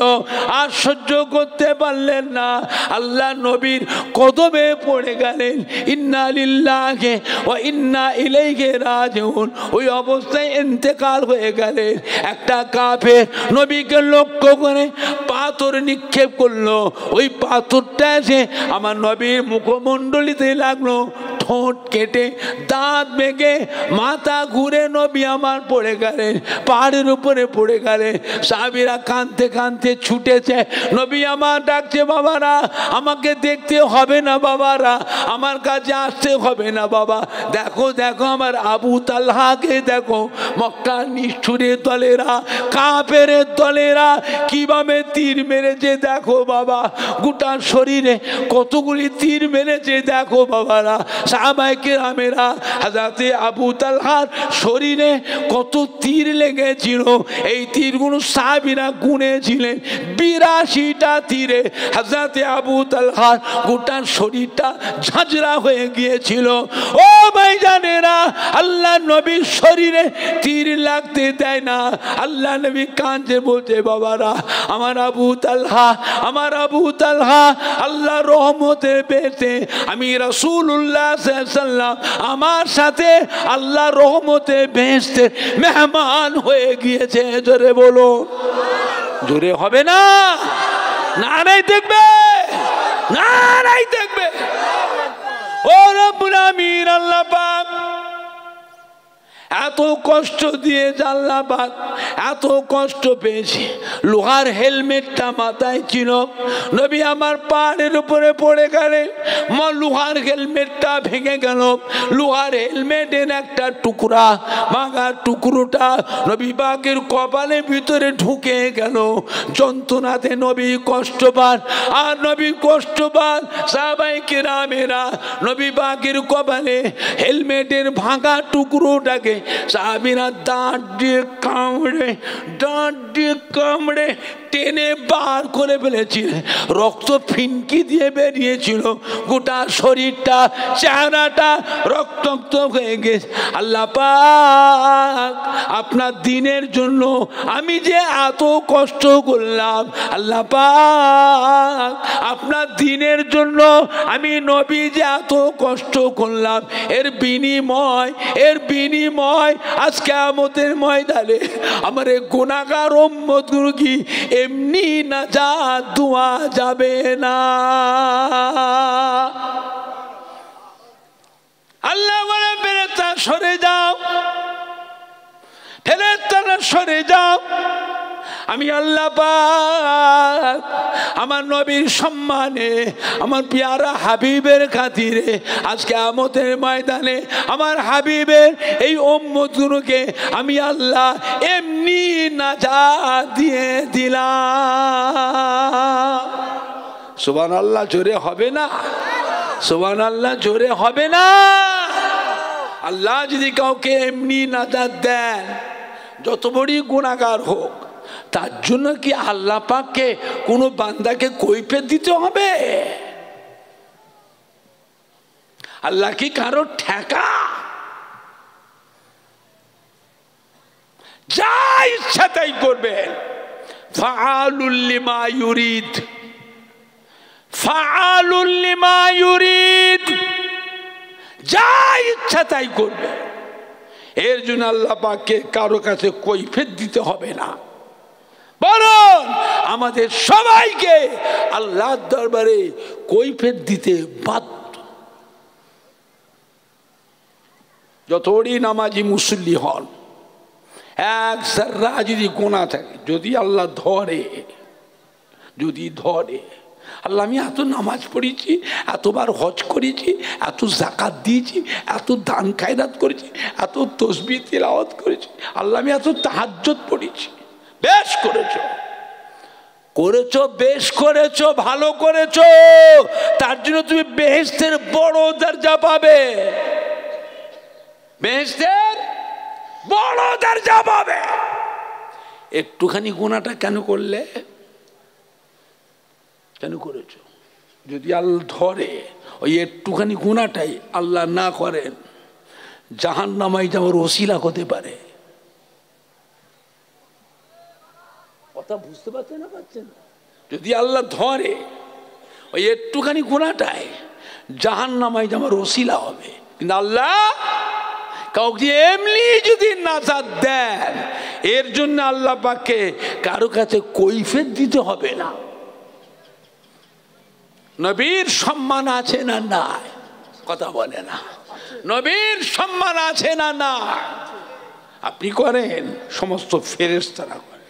[SPEAKER 1] আর সহ্য করতে পারলেন না, আল্লাহ নবীর কদমে পড়ে গেলেন। ইন্না লিল্লাহি ওয়া ইন্না ইলাইহি রাজিউন। ওই অবস্থায় ইন্তেকাল হয়ে গেলেন। একটা কাফের নবীকে লক্ষ্য করে পাথর নিক্ষেপ করলো। ওই পাথরটা এসে আমার নবীর মুখমণ্ডলিতে লাগলো, ঠোঁট কেটে দাঁত ভেঙে মাথা ঘুরে নবী আমার পড়ে গেলেন, পাহাড়ের উপরে পড়ে গেলেন। সাহাবীরা কাঁদতে কাঁদতে ছুটেছে, নবী আমার ডাকছে, বাবারা আমাকে দেখতে হবে না, বাবারা আমার কাছে আসতে হবে না, বাবা দেখো দেখো আমার আবু তালহাকে দেখো। মক্কার নিষ্ঠুরের দলেরা, কাফেরের দলেরা কিভাবে তীর মেরেছে দেখো বাবা, গোটা শরীরে কতগুলি তীর মেরেছে দেখো বাবারা। সাহাবায়ে কেরামেরা হযরতে আবু তালহার শরীরে কত তীর লেগেছিল, এই তীরগুলো সাহাবীরা গুনেছিলেন। 82টা তীরে হযরতে আবু তালহার গোটা শরীরটা ঝাঁঝরা হয়ে গিয়েছিল। ও ভাইজানেরা, আল্লাহ নবীর শরীরে তীর লাগতে দেয় না। আল্লাহ নবী কাঁদছে, বলছে বাবারা আমার আবু তালহা, আমার আবু তালহা আল্লাহ রহমতে পেয়েছে। আমি রাসূলুল্লাহ সাল্লাল্লাহু আলাইহি ওয়াসাল্লাম আমার সাথে আল্লাহ রহমতে বেহেশতের মেহমান হয়ে গিয়েছে। জোরে বলো, জোরে হবে না, নারাই দেখবে, নারাই দেখবে। ও রব্বুল আমিন আল্লাহ পাক এত কষ্ট দিয়ে আল্লাহ পাক এত কষ্ট পেয়েছি। লোহার হেলমেটটা মাথায় ছিল, নবী আমার পাহাড়ের উপরে পড়ে গেলেন, লোহার হেলমেটটা ভেঙে গেল। লোহার হেলমেটের একটা টুকরা, ভাঙা টুকরোটা নবী পাকের কপালের ভিতরে ঢুকে গেল। যন্ত্রণাতে নবী কষ্ট পান, আর নবী কষ্ট পান। সাহাবায়ে কেরামেরা নবী পাকের কপালে হেলমেটের ভাঙা টুকরোটাকে সাহাবীরা দাঁত দিয়ে কামড়ে, দাঁত দিয়ে কামড়ে টেনে বার করে ফেলেছিলেন। রক্ত ফিনকি দিয়ে বেরিয়েছিল, গোটা শরীরটা চেহারাটা রক্তাক্ত হয়ে গেছে। আল্লাহ পাক আপনার দিনের জন্য আমি যে এত কষ্ট করলাম, আল্লাহ পাক আপনার দিনের জন্য আমি নবী যে এত কষ্ট করলাম, এর বিনিময় আজ কিয়ামতের ময়দানে আমার এই গুনাহগার উম্মতগুলো কি এমনি নাজাত দেওয়া যাবে না। আল্লাহ বলে, ফেরেশতা সরে যাও, ফেরেশতারা সরে যাও। আমি আল্লাহ পাক আমার নবীর সম্মানে, আমার পেয়ারা হাবিবের খাতিরে আজ কিয়ামতের ময়দানে আমার হাবিবের এই উম্মতগুলোকে আমি আল্লাহ এমনি নাজাত দিয়ে দিলাম। সুবহানাল্লাহ, জোরে হবে না? সুবহানাল্লাহ, জোরে হবে না? আল্লাহ যদি কাউকে এমনি নাজাত দেন, যত বড়ই গুনাহগার হোক, তার জন্য কি আল্লাহ পাককে কোনো বান্দাকে কৈফিয়ত দিতে হবে? আল্লাহ কি কারো ঠেকা? যা ইচ্ছা তাই করবেন। ফাআলুল লিমা ইউরিদ, ফাআলুল লিমা ইউরিদ, যা ইচ্ছা তাই করবে। এর জন্য আল্লাহ পাককে কারো কাছে কৈফিয়ত দিতে হবে না, বরং আমাদের সবাইকে আল্লাহর দরবারে কৈফিয়ত দিতে বাধ্য। যতই নামাজি মুসল্লি হন, এক যারা যদি গোনা থাকে, যদি আল্লাহ ধরে, যদি ধরে, আল্লাহ আমি এত নামাজ পড়েছি, এতবার হজ করেছি, এত যাকাত দিয়েছি, এত দান খায়রাত করেছি, এত তাসবিহ তিলাওয়াত করেছি, আল্লাহ আমি এত তাহাজ্জুদ পড়েছি, বেশ করেছো, করেছো, বেশ করেছো, ভালো করেছো, তার জন্য তুমি বেহেশতের বড় দরজা পাবে, বেহেশতের বড় দরজা পাবে। একটুখানি গুনাহটা কেন করলে? কেন করেছো? যদি আল্লাহ ধরে, ওই একটুখানি গুনাহটাই আল্লাহ না করেন, জাহান্নামে যাওয়ার ওসিলা হতে পারে। কথা বুঝতে পারছেন না? পাচ্ছেন? যদি আল্লাহ ধরে, ওই একটুখানি গুনাহটাই জাহান্নামে যাওয়ার ওসিলা হবে। কিন্তু আল্লাহ কাউকে এমনি যদি নাজাত দেন, এর জন্য আল্লাহ পাককে কারো কাছে কৈফিয়ত দিতে হবে না। নবীর সম্মান আছে না নাই? কথা বলে না। নবীর সম্মান আছে না? না। আপনি করেন, সমস্ত ফেরেশতারা করে,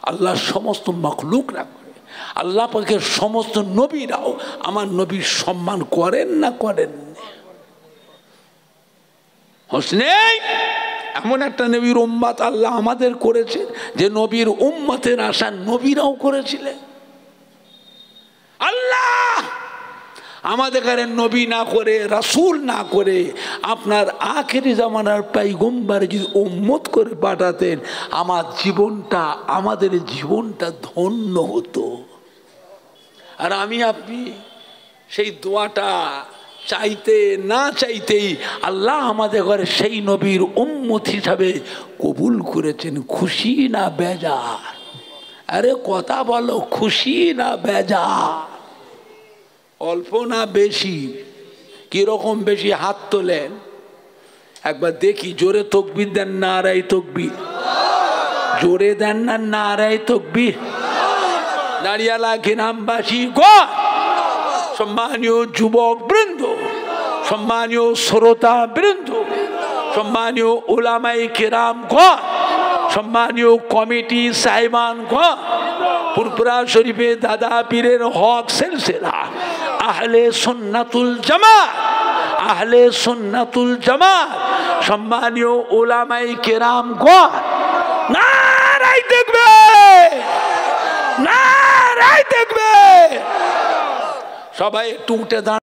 [SPEAKER 1] আল্লাহর সমস্ত মাখলুকরা করে, আল্লাহ পাকের সমস্ত নবীরাও আমার নবীর সম্মান করেন না করেন? হোসনে এমন একটা নবীর উম্মত আল্লাহ আমাদের করেছে যে নবীর উম্মতের আশা নবীরাও করেছিলেন। আল্লাহ আমাদের নবী না করে, রাসূল না করে, আপনার আখেরি জামানার পয়গম্বর যদি উম্মত করে পাঠাতেন, আমাদের জীবনটা ধন্য হতো। আর আমি আপনি সেই দোয়াটা চাইতে না চাইতেই আল্লাহ আমাদের ঘরে সেই নবীর উম্মত হিসাবে কবুল করেছেন। খুশি না বেজার? আরে কথা বলো, খুশি না বেজার? অল্প না বেশি? কিরকম বেশি? হাত তোলেন একবার দেখি। জোরে তাকবীর দেন, নারায়ে তাকবীর। জোরে দেন না নারায়ে তাকবীর। দাঁড়িয়ালা গ্রামবাসী গণ, সম্মানীয় যুবক বৃন্দ, সম্মানীয় শ্রোতা বৃন্দ, সম্মানীয় উলামায়ে কেরাম গণ, সম্মানীয় কমিটি সাহেবান গণ, ফুরফুরা শরীফে দাদা পীরের হক সিলসিলা আহলে সুন্নাতুল জামাত, আহলে সুন্নাতুল জামাত, সম্মানীয় উলামায়ে কেরাম গণ, নারায়ে তাকবীর, নারায়ে তাকবীর। সবাই একটু উঠে দাঁড়ান।